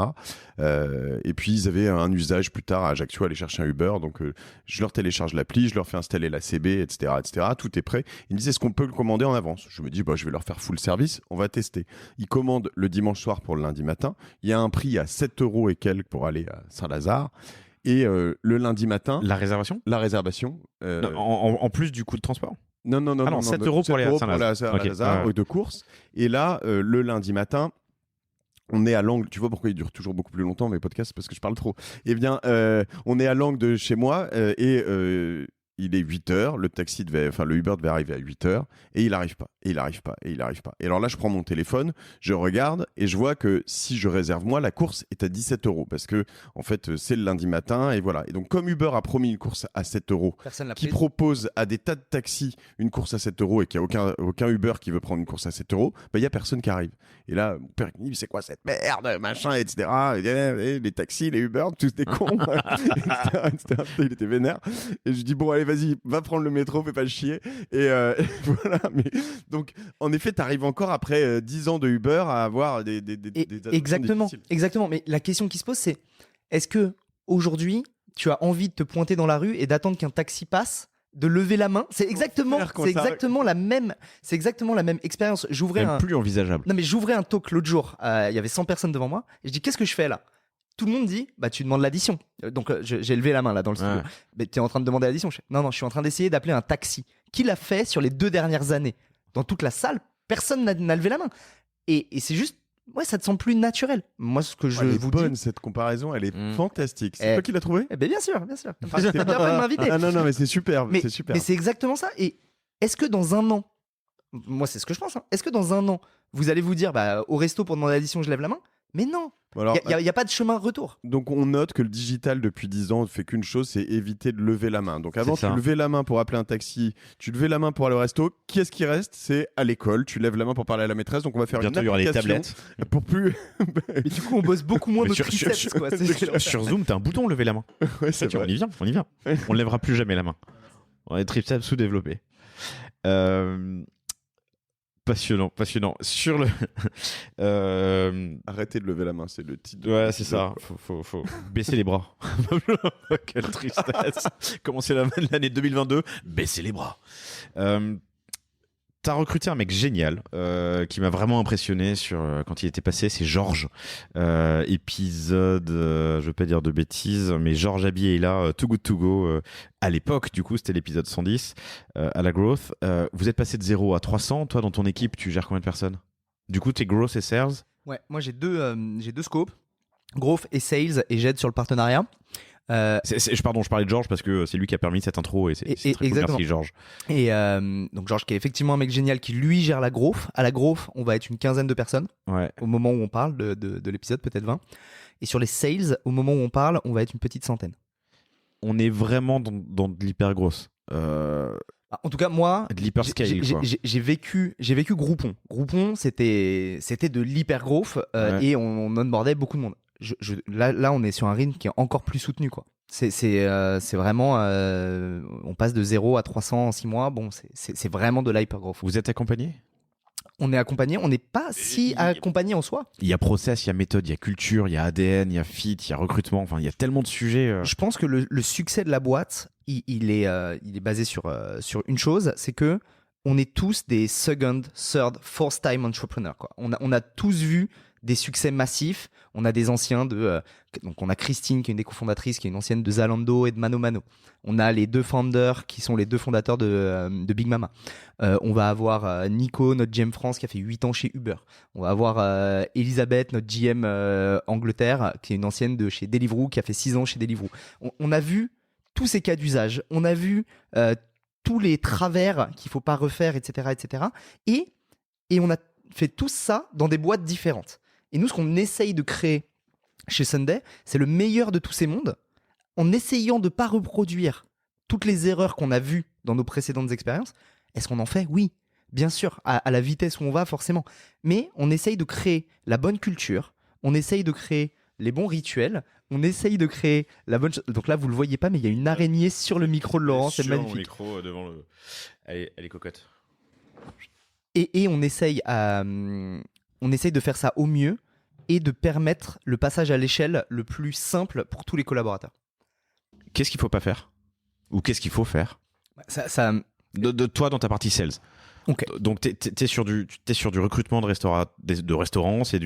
Et puis ils avaient un usage plus tard à Ajaccio, aller chercher un Uber. Donc je leur télécharge l'appli, je leur fais installer la CB, etc., etc. Tout est prêt. Ils me disent, est-ce qu'on peut le commander en avance? Je me dis, je vais leur faire full service. On va tester. Ils commandent le dimanche soir pour le lundi matin. Il y a un prix à 7 € et quelques pour aller à Saint-Lazare. Et le lundi matin, La réservation? la réservation. Non, en plus du coût de transport? Non, Ah non, 7 € pour aller à Saint-Lazare. Ok, de course. Et là, le lundi matin, on est à l'angle. Tu vois pourquoi il dure toujours beaucoup plus longtemps mes podcasts? Parce que je parle trop. Eh bien, on est à l'angle de chez moi et il est 8h, le Uber devait arriver à 8h et il arrive pas, et il arrive pas, et il arrive pas. Et alors là, je prends mon téléphone, je regarde et je vois que si je réserve moi, la course est à 17 € parce que en fait, c'est le lundi matin et voilà. Et donc comme Uber a promis une course à 7 €, Personne l'a qui prise. propose à des tas de taxis une course à 7 € et qu'il n'y a aucun Uber qui veut prendre une course à 7 €, il n'y a personne qui arrive. Et là, mon père il me dit, c'est quoi cette merde, machin, etc. Et les taxis, les Uber, tous des cons, etc. Il était vénère. Et je dis, bon, allez, vas-y, va prendre le métro, fais pas chier. Et voilà. Mais donc, en effet, tu arrives encore après 10 ans de Uber à avoir des Exactement, difficiles. exactement. Mais la question qui se pose, c'est est-ce que aujourd'hui, tu as envie de te pointer dans la rue et d'attendre qu'un taxi passe, de lever la main? C'est exactement la même expérience. Même plus envisageable. Non, mais j'ouvrais un talk l'autre jour. Il y avait 100 personnes devant moi. Et je dis, qu'est-ce que je fais là? Tout le monde dit, tu demandes l'addition. Donc j'ai levé la main là dans le studio. Ouais. Mais tu es en train de demander l'addition. Non, je suis en train d'essayer d'appeler un taxi. Qui l'a fait sur les 2 dernières années? Dans toute la salle, personne n'a levé la main. Et c'est juste, ça te semble plus naturel. Moi, ce que je Elle est vous bonne, dis. cette comparaison, elle est fantastique. C'est toi qui l'as trouvée? Bien sûr. Enfin, t'as bien fait de m'inviter. Ah non, mais c'est super. Mais c'est super. mais c'est exactement ça. Et est-ce que dans 1 an, moi c'est ce que je pense, hein, est-ce que dans 1 an, vous allez vous dire, au resto pour demander l'addition, je lève la main? Mais non. Alors, Il n'y a pas de chemin retour. donc on note que le digital depuis 10 ans ne fait qu'une chose, c'est éviter de lever la main. Donc avant C'est tu ça. levais la main pour appeler un taxi, tu levais la main pour aller au resto. Qui est-ce qui reste? C'est à l'école, tu lèves la main pour parler à la maîtresse. Donc on va faire Bientôt, une il y aura les application tablettes. pour plus. Mais du coup, on bosse beaucoup moins Mais nos sur- triceps, quoi. Sur Zoom, t'as un bouton lever la main. Ouais, c'est Tiens, vrai. on y vient. On ne lèvera plus jamais la main. On a des triceps sous-développés. Passionnant. Sur le. Arrêtez de lever la main, c'est le titre. de- Ouais, c'est ça. Faut baisser les bras. Quelle tristesse. Commencer l'année 2022, baisser les bras. T'as recruté un mec génial qui m'a vraiment impressionné quand il était passé, c'est Georges. Épisode, je veux pas dire de bêtises, mais Georges Abier est là, Too Good To Go. À l'époque, du coup, c'était l'épisode 110 à la Growth. Vous êtes passé de 0 à 300. Toi, dans ton équipe, tu gères combien de personnes? Du coup, t'es Growth et Sales. Ouais, moi j'ai deux scopes, growth et sales, et j'aide sur le partenariat. Pardon, je parlais de Georges parce que c'est lui qui a permis cette intro et c'est très cool. exactement. Merci Georges. Et donc Georges qui est effectivement un mec génial qui lui gère la growth. À la growth, on va être une quinzaine de personnes Ouais. au moment où on parle de l'épisode, peut-être 20. Et sur les sales, au moment où on parle, on va être une petite centaine. On est vraiment dans de l'hyper grosse. En tout cas, moi, De l'hyper scale, quoi. j'ai vécu Groupon. Groupon, c'était de l'hyper growth Ouais. et on onboardait beaucoup de monde. Là, on est sur un rythme qui est encore plus soutenu, quoi. C'est vraiment, on passe de 0 à 300 en 6 mois. Bon, c'est vraiment de l'hyper growth. Vous êtes accompagné? on est accompagné, on n'est pas si accompagné en soi. Il y a process, il y a méthode, il y a culture, il y a ADN, il y a fit, il y a recrutement. Enfin, il y a tellement de sujets. Je pense que le succès de la boîte, il est basé sur une chose, c'est que on est tous des second, third, fourth time entrepreneurs, quoi. On a tous vu des succès massifs. On a des anciens donc on a Christine qui est une des cofondatrices, qui est une ancienne de Zalando et de Mano Mano. On a les deux founders qui sont les deux fondateurs de Big Mama. On va avoir Nico, notre GM France, qui a fait 8 ans chez Uber. On va avoir Elisabeth, notre GM Angleterre, qui est une ancienne de chez Deliveroo, qui a fait 6 ans chez Deliveroo. On a vu tous ces cas d'usage. On a vu tous les travers qu'il faut pas refaire, etc., etc. Et on a fait tout ça dans des boîtes différentes. Et nous, ce qu'on essaye de créer chez Sunday, c'est le meilleur de tous ces mondes, en essayant de ne pas reproduire toutes les erreurs qu'on a vues dans nos précédentes expériences. Est-ce qu'on en fait ? Oui, bien sûr, à la vitesse où on va, forcément. Mais on essaye de créer la bonne culture, on essaye de créer les bons rituels, on essaye de créer la bonne chose. Donc là, vous ne le voyez pas, mais il y a une araignée sur le micro de Laurent, c'est magnifique. Sur le micro, devant le... Elle est cocotte. Et on essaye de faire ça au mieux et de permettre le passage à l'échelle le plus simple pour tous les collaborateurs. Qu'est-ce qu'il ne faut pas faire ? Ou qu'est-ce qu'il faut faire ? De toi dans ta partie sales. Okay. Donc t'es sur du recrutement de restaurants, c'est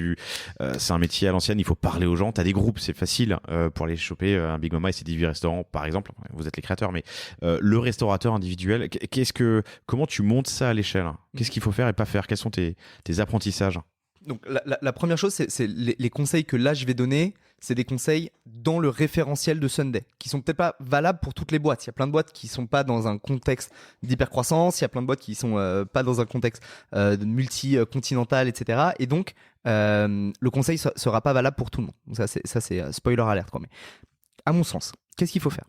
un métier à l'ancienne, il faut parler aux gens, t'as des groupes, c'est facile pour aller choper un Big Mama et ses 18 restaurants par exemple, vous êtes les créateurs, mais le restaurateur individuel, comment tu montes ça à l'échelle ? Qu'est-ce qu'il faut faire et pas faire ? Quels sont tes apprentissages ? Donc la première chose, c'est les conseils que là je vais donner, c'est des conseils dans le référentiel de Sunday, qui sont peut-être pas valables pour toutes les boîtes. Il y a plein de boîtes qui sont pas dans un contexte d'hypercroissance, il y a plein de boîtes qui sont pas dans un contexte multi-continental, etc. Et donc le conseil sera pas valable pour tout le monde. Donc ça c'est spoiler alert, quoi. Mais à mon sens, qu'est-ce qu'il faut faire ?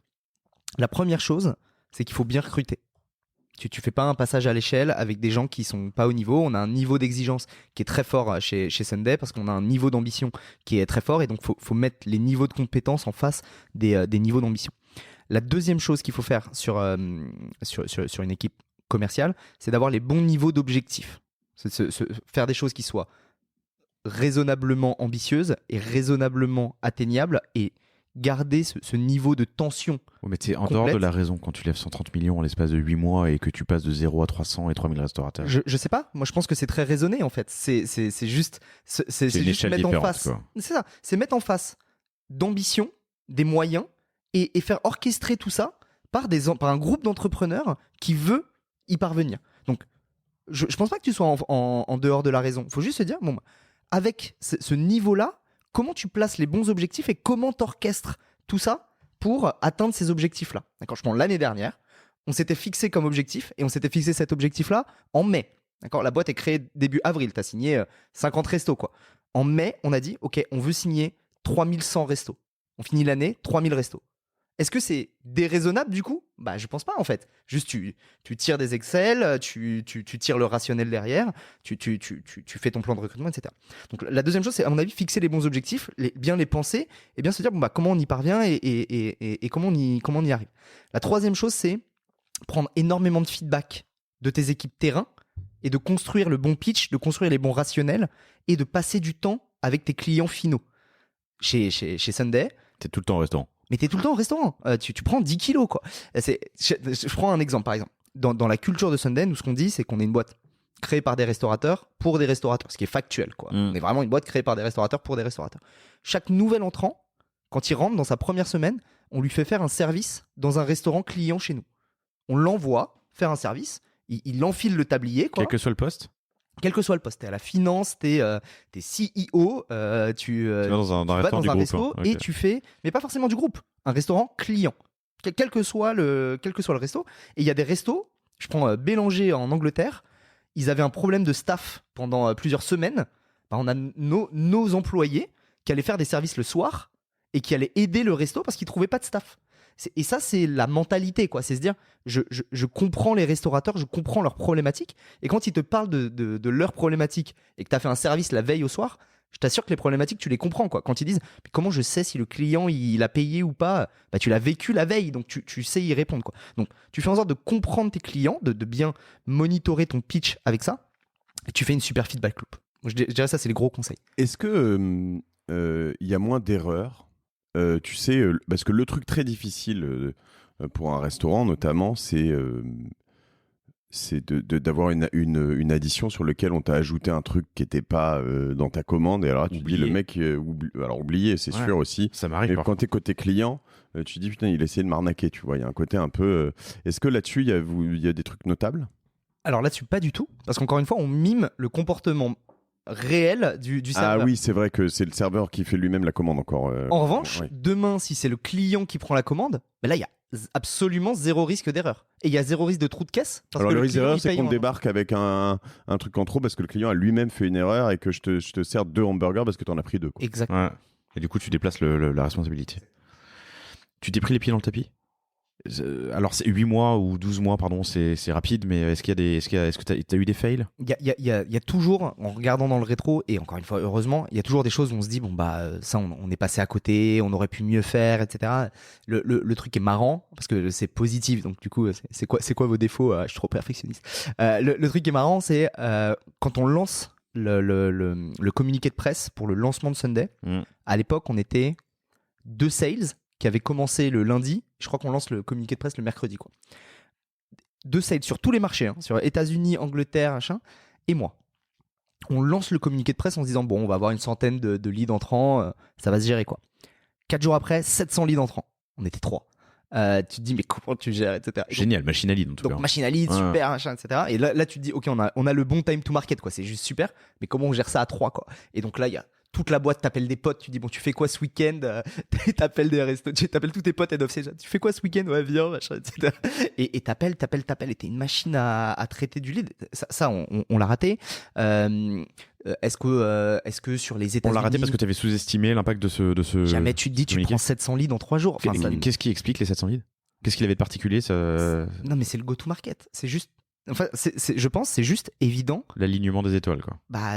La première chose, c'est qu'il faut bien recruter. Tu fais pas un passage à l'échelle avec des gens qui sont pas au niveau. On a un niveau d'exigence qui est très fort chez Sunday parce qu'on a un niveau d'ambition qui est très fort et donc faut mettre les niveaux de compétences en face des niveaux d'ambition. La deuxième chose qu'il faut faire sur une équipe commerciale, c'est d'avoir les bons niveaux d'objectifs. Faire des choses qui soient raisonnablement ambitieuses et raisonnablement atteignables et garder ce niveau de tension. Mais t'es en dehors de la raison quand tu lèves 130 millions en l'espace de 8 mois et que tu passes de 0 à 300 et 3000 restaurateurs. Je sais pas, moi je pense que c'est très raisonné en fait. C'est juste mettre en face. C'est ça, c'est mettre en face d'ambition, des moyens et faire orchestrer tout ça par un groupe d'entrepreneurs qui veut y parvenir. Donc je pense pas que tu sois en dehors de la raison. Faut juste se dire, bon, avec ce niveau-là, comment tu places les bons objectifs et comment t'orchestres tout ça pour atteindre ces objectifs-là. D'accord ? Je prends l'année dernière, on s'était fixé comme objectif et on s'était fixé cet objectif-là en mai. D'accord ? La boîte est créée début avril, tu as signé 50 restos, quoi. En mai, on a dit, OK, on veut signer 3100 restos. On finit l'année, 3000 restos. Est-ce que c'est déraisonnable du coup ? Bah, je pense pas en fait. Juste, tu tires des Excel, tu tires le rationnel derrière, tu fais ton plan de recrutement, etc. Donc la deuxième chose, c'est à mon avis fixer les bons objectifs, bien les penser et bien se dire bon, bah, comment on y parvient et comment on y arrive. La troisième chose, c'est prendre énormément de feedback de tes équipes terrain et de construire le bon pitch, de construire les bons rationnels et de passer du temps avec tes clients finaux. Chez Sunday, t'es tout le temps au restaurant. Mais t'es tout le temps au restaurant. Tu prends 10 kilos, quoi. Je prends un exemple, par exemple. Dans la culture de Sunday, nous, ce qu'on dit, c'est qu'on est une boîte créée par des restaurateurs pour des restaurateurs, ce qui est factuel, quoi. On est vraiment une boîte créée par des restaurateurs pour des restaurateurs. Chaque nouvel entrant, quand il rentre dans sa première semaine, on lui fait faire un service dans un restaurant client chez nous. On l'envoie faire un service, il enfile le tablier, quoi. Quel que soit le poste ? Quel que soit le poste, t'es à la finance, t'es CEO, tu vas dans un resto et tu fais, mais pas forcément du groupe, un restaurant client, quel que soit le resto. Et il y a des restos, je prends Bélanger en Angleterre, ils avaient un problème de staff pendant plusieurs semaines. Bah, on a nos employés qui allaient faire des services le soir et qui allaient aider le resto parce qu'ils trouvaient pas de staff. Et ça, c'est la mentalité, quoi. C'est se dire, je comprends les restaurateurs, je comprends leurs problématiques. Et quand ils te parlent de leurs problématiques et que tu as fait un service la veille au soir, je t'assure que les problématiques, tu les comprends, quoi. Quand ils disent, mais comment je sais si le client, il a payé ou pas ? Bah, tu l'as vécu la veille, donc tu sais y répondre, quoi. Donc, tu fais en sorte de comprendre tes clients, de bien monitorer ton pitch avec ça. Et tu fais une super feedback loop. Je dirais ça, c'est les gros conseils. Est-ce que il y a moins d'erreurs tu sais, parce que le truc très difficile pour un restaurant, notamment, c'est d'avoir une addition sur laquelle on t'a ajouté un truc qui n'était pas dans ta commande. Et alors là, tu te dis, le mec, alors oublié, c'est sûr aussi. Ça m'arrive. Mais Parfois. quand t'es côté client, tu te dis, putain, il a essayé de m'arnaquer, tu vois. Il y a un côté un peu. Est-ce que là-dessus, il y a des trucs notables? Alors là-dessus, pas du tout. Parce qu'encore une fois, on mime le comportement réel du serveur. Ah oui, c'est vrai que c'est le serveur qui fait lui-même la commande encore. En revanche, ouais. demain, si c'est le client qui prend la commande, ben là, il y a absolument zéro risque d'erreur. Et il y a zéro risque de trou de caisse. Parce Alors que le risque d'erreur, il c'est paye qu'on en- débarque avec un truc en trop parce que le client a lui-même fait une erreur et que je te sers 2 hamburgers parce que t'en as pris 2. Quoi. Exact. Ouais. Et du coup, tu déplaces la responsabilité. Tu t'es pris les pieds dans le tapis? Alors, c'est 8 mois ou 12 mois, pardon, c'est rapide, mais est-ce que t'as eu des fails? Il y a toujours, en regardant dans le rétro, et encore une fois, heureusement, il y a toujours des choses où on se dit, bon, bah, ça, on est passé à côté, on aurait pu mieux faire, etc. Le truc est marrant, parce que c'est positif, donc du coup, c'est quoi vos défauts? Je suis trop perfectionniste. Le truc qui est marrant, c'est quand on lance le communiqué de presse pour le lancement de Sunday, à l'époque, on était 2 sales qui avaient commencé le lundi. Je crois qu'on lance le communiqué de presse le mercredi, quoi. 2 sales sur tous les marchés, hein, sur États-Unis, Angleterre, machin, et moi. On lance le communiqué de presse en se disant, bon, on va avoir une centaine de leads entrants, ça va se gérer, quoi. 4 jours après, 700 leads entrants. On était 3. Tu te dis, mais comment tu gères, etc. Génial, machine à lead en tout cas. Donc machine à lead, Ouais. super, machin, etc. Et là, tu te dis, ok, on a le bon time to market, quoi. C'est juste super, mais comment on gère ça à 3, quoi. Et donc là, il y a toute la boîte, t'appelles des potes, tu dis, bon, tu fais quoi ce week-end? T'appelles des restos, t'appelles tous tes potes head of sales, tu fais quoi ce week-end? Ouais, viens, machin, etc. Et t'appelles, et t'es une machine à traiter du lead. Ça on l'a raté. Est-ce que sur les On États-Unis. l'a raté parce que tu avais sous-estimé l'impact de ce. Jamais tu te dis, tu communiqué. prends 700 leads en 3 jours. Enfin, ça- Qu'est-ce qui explique les 700 leads? Qu'est-ce qu'il avait de particulier Non, mais c'est le go-to-market. C'est juste. Enfin, je pense, c'est juste évident. L'alignement des étoiles, quoi. Bah,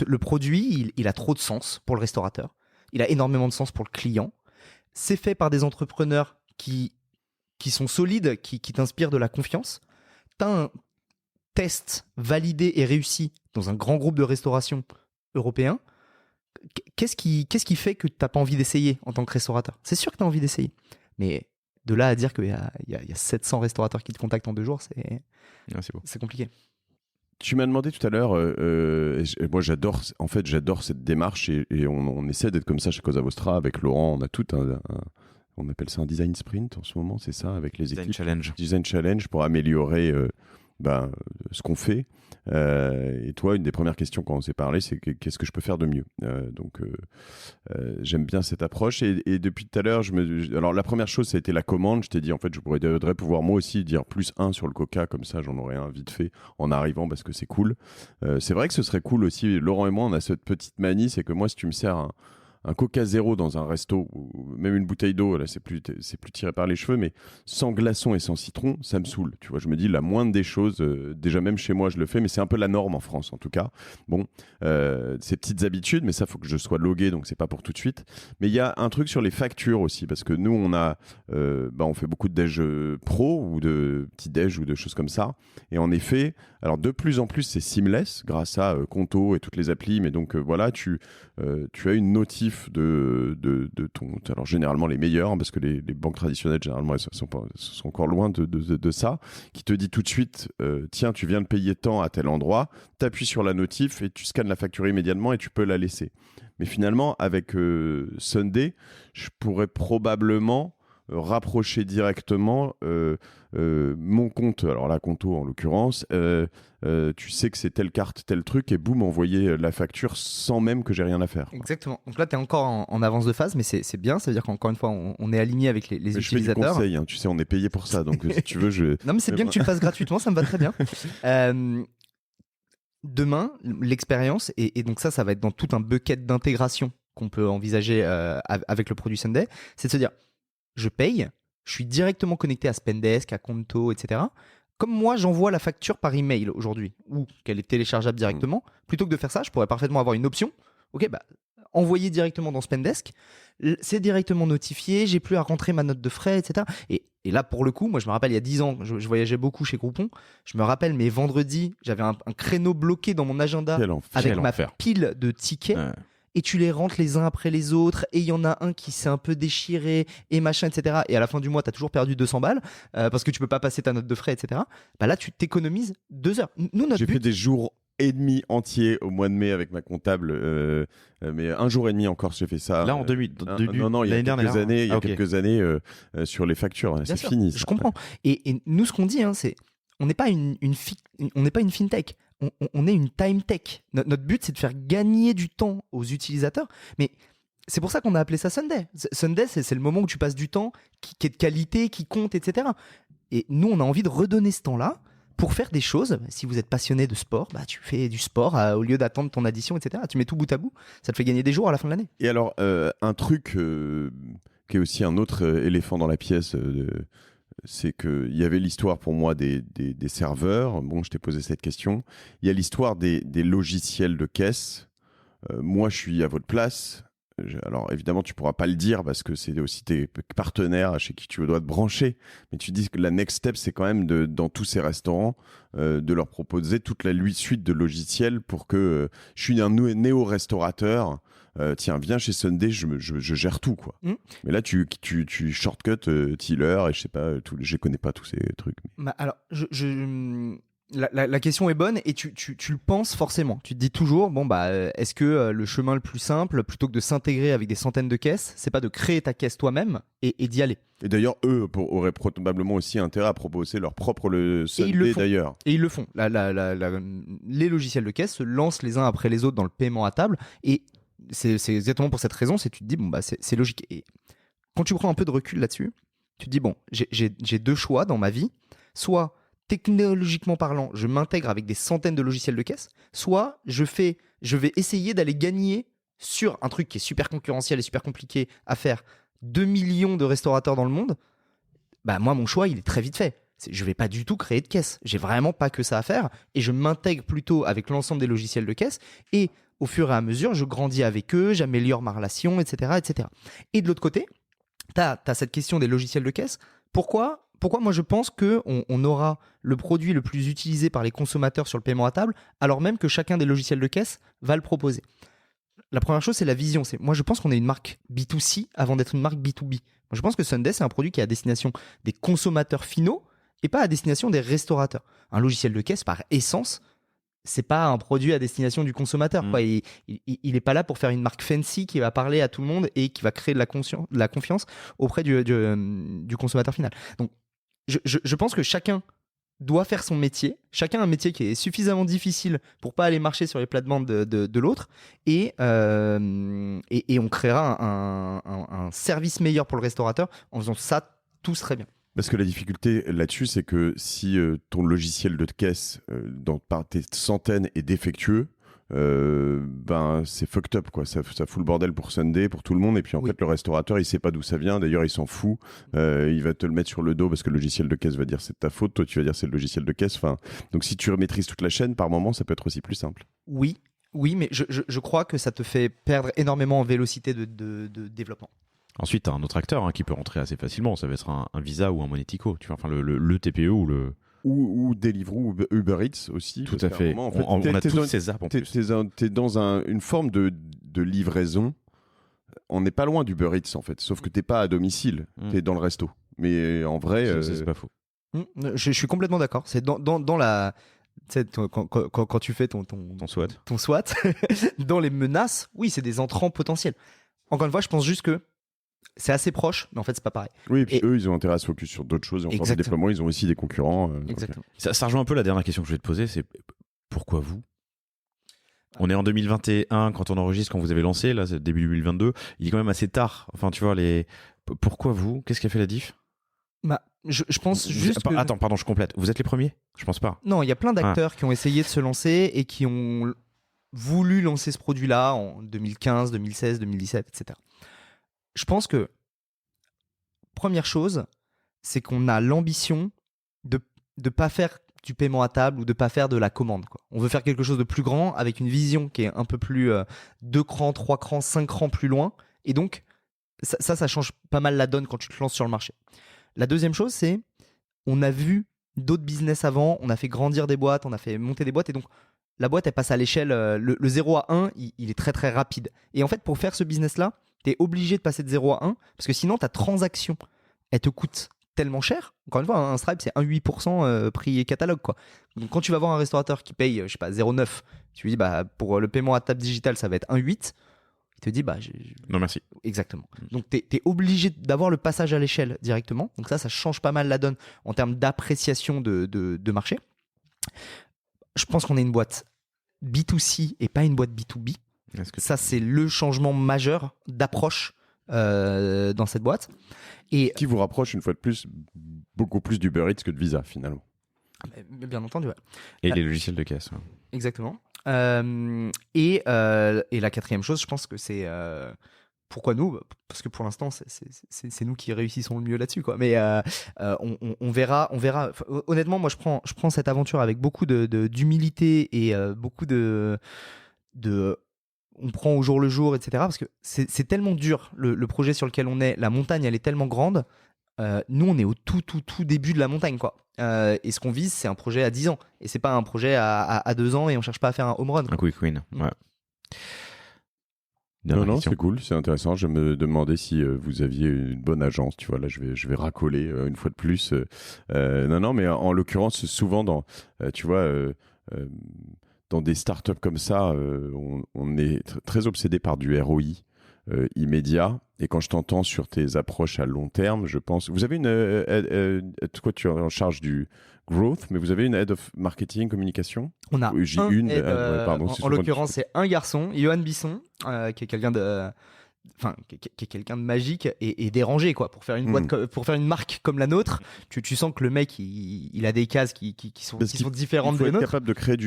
le produit, il a trop de sens pour le restaurateur. Il a énormément de sens pour le client. C'est fait par des entrepreneurs qui sont solides, qui t'inspirent de la confiance. Tu as un test validé et réussi dans un grand groupe de restauration européen. Qu'est-ce qui fait que tu n'as pas envie d'essayer en tant que restaurateur? C'est sûr que tu as envie d'essayer. Mais de là à dire qu'il y a 700 restaurateurs qui te contactent en 2 jours, Ouais, c'est beau. c'est compliqué. Tu m'as demandé tout à l'heure, moi j'adore cette démarche et on essaie d'être comme ça chez Cosa Vostra avec Laurent. On a tout on appelle ça un design sprint en ce moment, c'est ça, avec les Design équipes. challenge. Design challenge pour améliorer ce qu'on fait. Et toi, une des premières questions quand on s'est parlé, c'est qu'est-ce que je peux faire de mieux. Donc j'aime bien cette approche et depuis tout à l'heure, alors la première chose, ça a été la commande. Je t'ai dit en fait, je voudrais pouvoir moi aussi dire +1 sur le Coca, comme ça j'en aurais un vite fait en arrivant parce que c'est cool. C'est vrai que ce serait cool aussi. Laurent et moi, on a cette petite manie, c'est que moi, si tu me sers un Coca zéro dans un resto ou même une bouteille d'eau, là c'est plus tiré par les cheveux, mais sans glaçon et sans citron, ça me saoule. Tu vois, je me dis la moindre des choses, déjà même chez moi je le fais, mais c'est un peu la norme en France en tout cas. Bon, ces petites habitudes, mais ça faut que je sois logué, donc c'est pas pour tout de suite. Mais il y a un truc sur les factures aussi, parce que nous on fait beaucoup de déj pro ou de petits déj ou de choses comme ça. Et en effet, alors de plus en plus c'est seamless grâce à Conto et toutes les applis, mais donc voilà, tu as une notif de ton, alors généralement les meilleurs, hein, parce que les banques traditionnelles généralement elles sont encore loin de ça, qui te dit tout de suite tiens, tu viens de payer tant à tel endroit, t'appuies sur la notif et tu scannes la facture immédiatement et tu peux la laisser. Mais finalement avec Sunday, je pourrais probablement rapprocher directement mon compte, alors la Conto en l'occurrence, tu sais que c'est telle carte, tel truc, et boum, envoyer la facture sans même que j'ai rien à faire. Exactement. Donc là, tu es encore en avance de phase, mais c'est bien. Ça veut dire qu'encore une fois, on est aligné avec les Mais je fais du utilisateurs. conseil, hein, tu sais, on est payé pour ça, donc si tu veux, je... Non, mais c'est bien que tu le fasses gratuitement, ça me va très bien. Demain, l'expérience, et donc ça va être dans tout un bucket d'intégration qu'on peut envisager avec le produit Sunday, c'est de se dire, je paye, je suis directement connecté à Spendesk, à Conto, etc. Comme moi, j'envoie la facture par email aujourd'hui, ou qu'elle est téléchargeable directement, plutôt que de faire ça, je pourrais parfaitement avoir une option. Ok, bah, envoyer directement dans Spendesk, c'est directement notifié, j'ai plus à rentrer ma note de frais, etc. Et Et là, pour le coup, moi, je me rappelle, il y a 10 ans, je voyageais beaucoup chez Groupon. Je me rappelle, mes vendredis, j'avais un créneau bloqué dans mon agenda Quel enfer. avec Quel ma enfer. pile de tickets. Ouais. Et tu les rentres les uns après les autres. Et il y en a un qui s'est un peu déchiré et machin, etc. Et à la fin du mois, tu as toujours perdu 200 balles parce que tu peux pas passer ta note de frais, etc. Bah là, tu t'économises 2 heures. Nous, notre J'ai fait but, des jours et demi entiers au mois de mai avec ma comptable, mais un jour et demi encore j'ai fait ça. Là, en 2000, non, il y a l'année quelques dernière. années, Ah, ok. sur les factures, bien c'est sûr, fini. je ça. comprends. Et nous, ce qu'on dit, hein, c'est on n'est pas on n'est pas une fintech. On est une time tech. Notre but, c'est de faire gagner du temps aux utilisateurs. Mais c'est pour ça qu'on a appelé ça Sunday. Sunday, c'est le moment où tu passes du temps qui est de qualité, qui compte, etc. Et nous, on a envie de redonner ce temps-là pour faire des choses. Si vous êtes passionné de sport, bah, tu fais du sport au lieu d'attendre ton addition, etc. Tu mets tout bout à bout. Ça te fait gagner des jours à la fin de l'année. Et alors, un truc qui est aussi un autre éléphant dans la pièce, c'est qu'il y avait l'histoire pour moi des serveurs. Bon, je t'ai posé cette question. Il y a l'histoire des logiciels de caisse. Moi, je suis à votre place. Alors, évidemment, tu pourras pas le dire parce que c'est aussi tes partenaires chez qui tu dois te brancher. Mais tu dis que la next step, c'est quand même dans tous ces restaurants, de leur proposer toute la suite de logiciels pour que je suis un néo-restaurateur. Tiens, viens chez Sunday, je gère tout, quoi. Mais là, tu shortcut Tiller et je sais pas, je connais pas tous ces trucs. Bah, alors, la question est bonne et tu le penses forcément. Tu te dis toujours, bon, bah, est-ce que le chemin le plus simple, plutôt que de s'intégrer avec des centaines de caisses, c'est pas de créer ta caisse toi-même et d'y aller? Et d'ailleurs, eux auraient probablement aussi intérêt à proposer leur propre ils le Sunday, font. d'ailleurs. Et ils le font. Les logiciels de caisse se lancent les uns après les autres dans le paiement à table et c'est exactement pour cette raison, c'est tu te dis, bon, bah, c'est logique. Et quand tu prends un peu de recul là-dessus, tu te dis, bon, j'ai deux choix dans ma vie. Soit, technologiquement parlant, je m'intègre avec des centaines de logiciels de caisse, soit je vais essayer d'aller gagner sur un truc qui est super concurrentiel et super compliqué à faire 2 millions de restaurateurs dans le monde. Bah, moi, mon choix, il est très vite fait. Je vais pas du tout créer de caisse. J'ai vraiment pas que ça à faire et je m'intègre plutôt avec l'ensemble des logiciels de caisse et au fur et à mesure, je grandis avec eux, j'améliore ma relation, etc., etc. Et de l'autre côté, tu as cette question des logiciels de caisse. Pourquoi moi je pense qu'on aura le produit le plus utilisé par les consommateurs sur le paiement à table, alors même que chacun des logiciels de caisse va le proposer? La première chose, c'est la vision. Moi, je pense qu'on est une marque B2C avant d'être une marque B2B. Moi, je pense que Sunday, c'est un produit qui est à destination des consommateurs finaux et pas à destination des restaurateurs. Un logiciel de caisse, par essence, c'est pas un produit à destination du consommateur. Quoi. Il est pas là pour faire une marque fancy qui va parler à tout le monde et qui va créer de la confiance auprès du consommateur final. Donc, je pense que chacun doit faire son métier. Chacun a un métier qui est suffisamment difficile pour pas aller marcher sur les plates-bandes de l'autre. Et on créera un service meilleur pour le restaurateur en faisant ça tous très bien. Parce que la difficulté là-dessus, c'est que si ton logiciel de caisse par tes centaines est défectueux, ben c'est fucked up, quoi. Ça fout le bordel pour Sunday, pour tout le monde. Et puis en fait, le restaurateur, il sait pas d'où ça vient. D'ailleurs, il s'en fout. Il va te le mettre sur le dos parce que le logiciel de caisse va dire c'est de ta faute. Toi, tu vas dire c'est le logiciel de caisse. Enfin, donc si tu maîtrises toute la chaîne, par moment, ça peut être aussi plus simple. Oui, mais je crois que ça te fait perdre énormément en vélocité de développement. Ensuite, tu as un autre acteur qui peut rentrer assez facilement. Ça va être un Visa ou un Monetico. Tu vois, enfin, le TPE ou le. Ou Deliveroo ou Uber Eats aussi. Tout à fait. Moment, on a tous ces apps en plus. T'es dans une forme de livraison. On n'est pas loin d'Uber Eats en fait, sauf que t'es pas à domicile, t'es dans le resto. Mais en vrai, c'est pas faux. Je suis complètement d'accord. C'est dans la. Quand tu fais ton SWAT. Ton SWAT, dans les menaces, oui, c'est des entrants potentiels. Encore une fois, je pense juste que c'est assez proche, mais en fait, c'est pas pareil. Oui, et puis eux, ils ont intérêt à se focus sur d'autres choses. Et en des déploiements, ils ont aussi des concurrents. Exactement. Okay. Ça rejoint un peu la dernière question que je vais te poser, c'est pourquoi vous ? On est en 2021 quand on enregistre, quand vous avez lancé, là, c'est début 2022. Il est quand même assez tard. Enfin, tu vois, pourquoi vous ? Qu'est-ce qui a fait la diff ? Bah, je pense juste que... Attends, pardon, je complète. Vous êtes les premiers ? Je pense pas. Non, il y a plein d'acteurs qui ont essayé de se lancer et qui ont voulu lancer ce produit-là en 2015, 2016, 2017, etc. Je pense que première chose, c'est qu'on a l'ambition de pas faire du paiement à table ou de pas faire de la commande, quoi. On veut faire quelque chose de plus grand avec une vision qui est un peu plus 2 crans, 3 crans, 5 crans plus loin. Et donc, ça change pas mal la donne quand tu te lances sur le marché. La deuxième chose, c'est on a vu d'autres business avant, on a fait grandir des boîtes, on a fait monter des boîtes, et donc la boîte, elle passe à l'échelle, le 0 à 1, il est très très rapide. Et en fait, pour faire ce business-là, tu es obligé de passer de 0 à 1, parce que sinon, ta transaction, elle te coûte tellement cher. Encore une fois, un Stripe, c'est 1,8% prix catalogue, quoi. Donc quand tu vas voir un restaurateur qui paye, je sais pas, 0,9, tu lui dis, bah, pour le paiement à table digitale, ça va être 1,8. Il te dit, bah, non merci. Exactement. Donc tu es obligé d'avoir le passage à l'échelle directement. Donc ça change pas mal la donne en termes d'appréciation de marché. Je pense qu'on est une boîte B2C et pas une boîte B2B. Ça, c'est le changement majeur d'approche dans cette boîte. Et Qui vous rapproche, une fois de plus, beaucoup plus d'Uber Eats que de Visa, finalement. bien entendu, ouais. Et les logiciels de caisse. Ouais. Exactement. Et la quatrième chose, je pense que c'est... pourquoi nous ? Parce que pour l'instant, c'est nous qui réussissons le mieux là-dessus, quoi. Mais on verra. Honnêtement, moi, je prends cette aventure avec beaucoup d'humilité et beaucoup de on prend au jour le jour, etc. Parce que c'est tellement dur, le projet sur lequel on est. La montagne, elle est tellement grande. Nous, on est au tout début de la montagne, quoi. Et ce qu'on vise, c'est un projet à 10 ans. Et c'est pas un projet à 2 ans et on cherche pas à faire un home run, quoi. Un quick win. Ouais. Non, c'est cool, c'est intéressant. Je me demandais si vous aviez une bonne agence. Tu vois, là, je vais racoler une fois de plus. Non, mais en l'occurrence, souvent dans, tu vois, dans des startups comme ça, on est très obsédé par du ROI immédiat. Et quand je t'entends sur tes approches à long terme, je pense. Vous avez toi, tu es en charge du growth, mais vous avez une head of marketing, communication. On a J'ai une une. aide, Pardon, en l'occurrence, c'est un garçon, Johan Bisson, qui est quelqu'un de. Enfin, qui est quelqu'un de magique et dérangé, quoi. Pour faire une boîte, pour faire une marque comme la nôtre, tu sens que le mec, il a des cases qui sont différentes il faut des être nôtres. capable de créer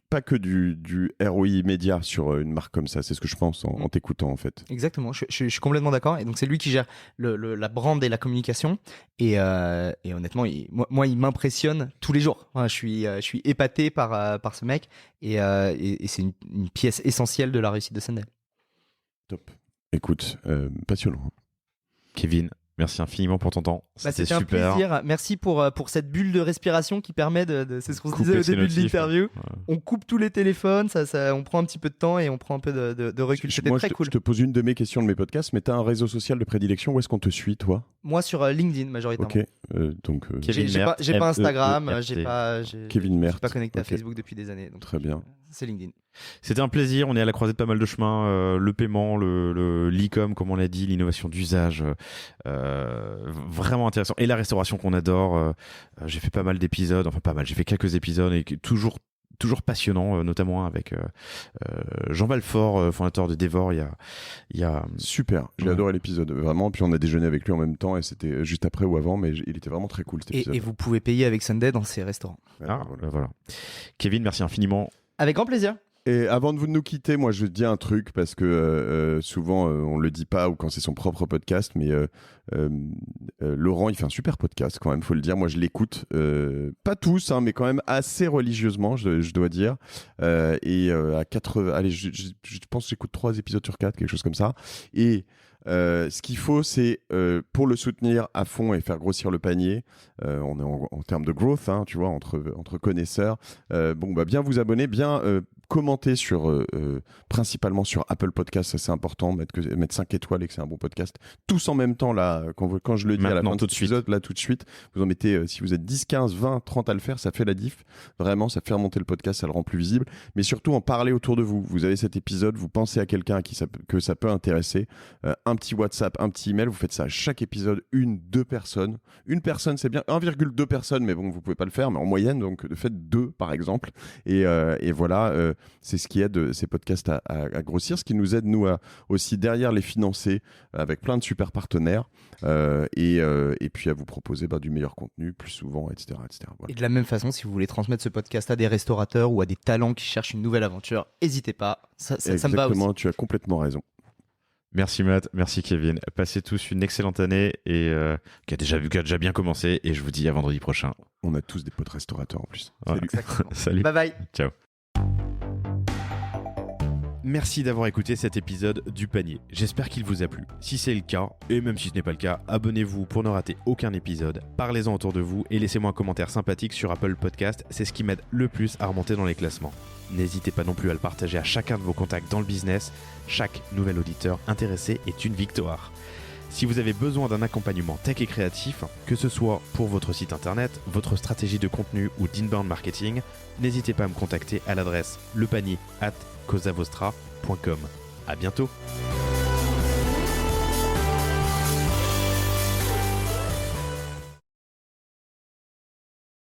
pas que du ROI immédiat sur une marque comme ça. C'est ce que je pense en t'écoutant, en fait. Exactement, je suis complètement d'accord. Et donc, c'est lui qui gère la brand et la communication. Et honnêtement, moi, il m'impressionne tous les jours. Enfin, je suis épaté par ce mec. Et c'est une pièce essentielle de la réussite de Sunday. Top. Écoute, passionnant. Kevin, merci infiniment pour ton temps. C'était un super. plaisir. Merci pour cette bulle de respiration qui permet c'est ce qu'on se Couper disait au ses début de notifs. l'interview. Ouais. On coupe tous les téléphones, on prend un petit peu de temps et on prend un peu de recul. C'était très cool. Je te pose une de mes questions de mes podcasts, mais tu as un réseau social de prédilection. Où est-ce qu'on te suit, toi ? Moi, sur LinkedIn, majoritairement. Ok. Donc, Kevin J'ai Mert, pas Instagram, MERT. j'ai pas Kevin Mert. pas connecté à Ok. Facebook depuis des années. Donc, Très bien. c'est LinkedIn. C'était un plaisir. On est à la croisée de pas mal de chemins. Le paiement, l'e-com, comme on l'a dit, l'innovation d'usage, vraiment intéressant. Et la restauration qu'on adore. J'ai fait pas mal d'épisodes, enfin pas mal. J'ai fait quelques épisodes et toujours passionnant, notamment avec Jean Valfort, fondateur de Devor. Il y a Super. J'ai adoré l'épisode, vraiment. Puis on a déjeuné avec lui en même temps et c'était juste après ou avant, mais il était vraiment très cool cet épisode. Et vous pouvez payer avec Sunday dans ces restaurants. Voilà. Kevin, merci infiniment. Avec grand plaisir. Et avant de nous quitter, moi je vais te dire un truc parce que souvent on le dit pas ou quand c'est son propre podcast, mais Laurent il fait un super podcast quand même, faut le dire. Moi je l'écoute, pas tous, hein, mais quand même assez religieusement, je dois dire. À 80, allez, je pense que j'écoute 3 épisodes sur 4, quelque chose comme ça. Et ce qu'il faut, c'est pour le soutenir à fond et faire grossir le panier. On est en termes de growth, hein, tu vois, entre connaisseurs. Bien vous abonner, bien commenter principalement sur Apple Podcast, ça c'est important, mettre 5 étoiles et que c'est un bon podcast. Tous en même temps, là, quand je le dis maintenant, à la fin tout de de cet épisode, là tout de suite, vous en mettez, si vous êtes 10, 15, 20, 30 à le faire, ça fait la diff. Vraiment, ça fait remonter le podcast, ça le rend plus visible. Mais surtout, en parler autour de vous. Vous avez cet épisode, vous pensez à quelqu'un que ça peut intéresser. Un petit WhatsApp, un petit email, vous faites ça à chaque épisode, 1-2 personnes. Une personne, c'est bien, 1,2 personnes, mais bon, vous pouvez pas le faire, mais en moyenne, donc faites 2 par exemple. Et voilà, c'est ce qui aide ces podcasts à grossir, ce qui nous aide, nous, à aussi derrière les financer avec plein de super partenaires et puis à vous proposer du meilleur contenu plus souvent, etc. Voilà. Et de la même façon, si vous voulez transmettre ce podcast à des restaurateurs ou à des talents qui cherchent une nouvelle aventure, n'hésitez pas, ça me va aussi. Exactement, tu as complètement raison. Merci Matt, merci Kevin. Passez tous une excellente année et qui a déjà bien commencé. Et je vous dis à vendredi prochain. On a tous des potes restaurateurs en plus. Ouais. Salut. Salut. Bye bye. Ciao. merci d'avoir écouté cet épisode du panier. J'espère qu'il vous a plu. Si c'est le cas, et même si ce n'est pas le cas, abonnez-vous pour ne rater aucun épisode. Parlez-en autour de vous et laissez-moi un commentaire sympathique sur Apple Podcast. C'est ce qui m'aide le plus à remonter dans les classements. N'hésitez pas non plus à le partager à chacun de vos contacts dans le business. Chaque nouvel auditeur intéressé est une victoire. Si vous avez besoin d'un accompagnement tech et créatif, que ce soit pour votre site internet, votre stratégie de contenu ou d'inbound marketing, n'hésitez pas à me contacter à l'adresse lepanier@cosavostra.com. À bientôt.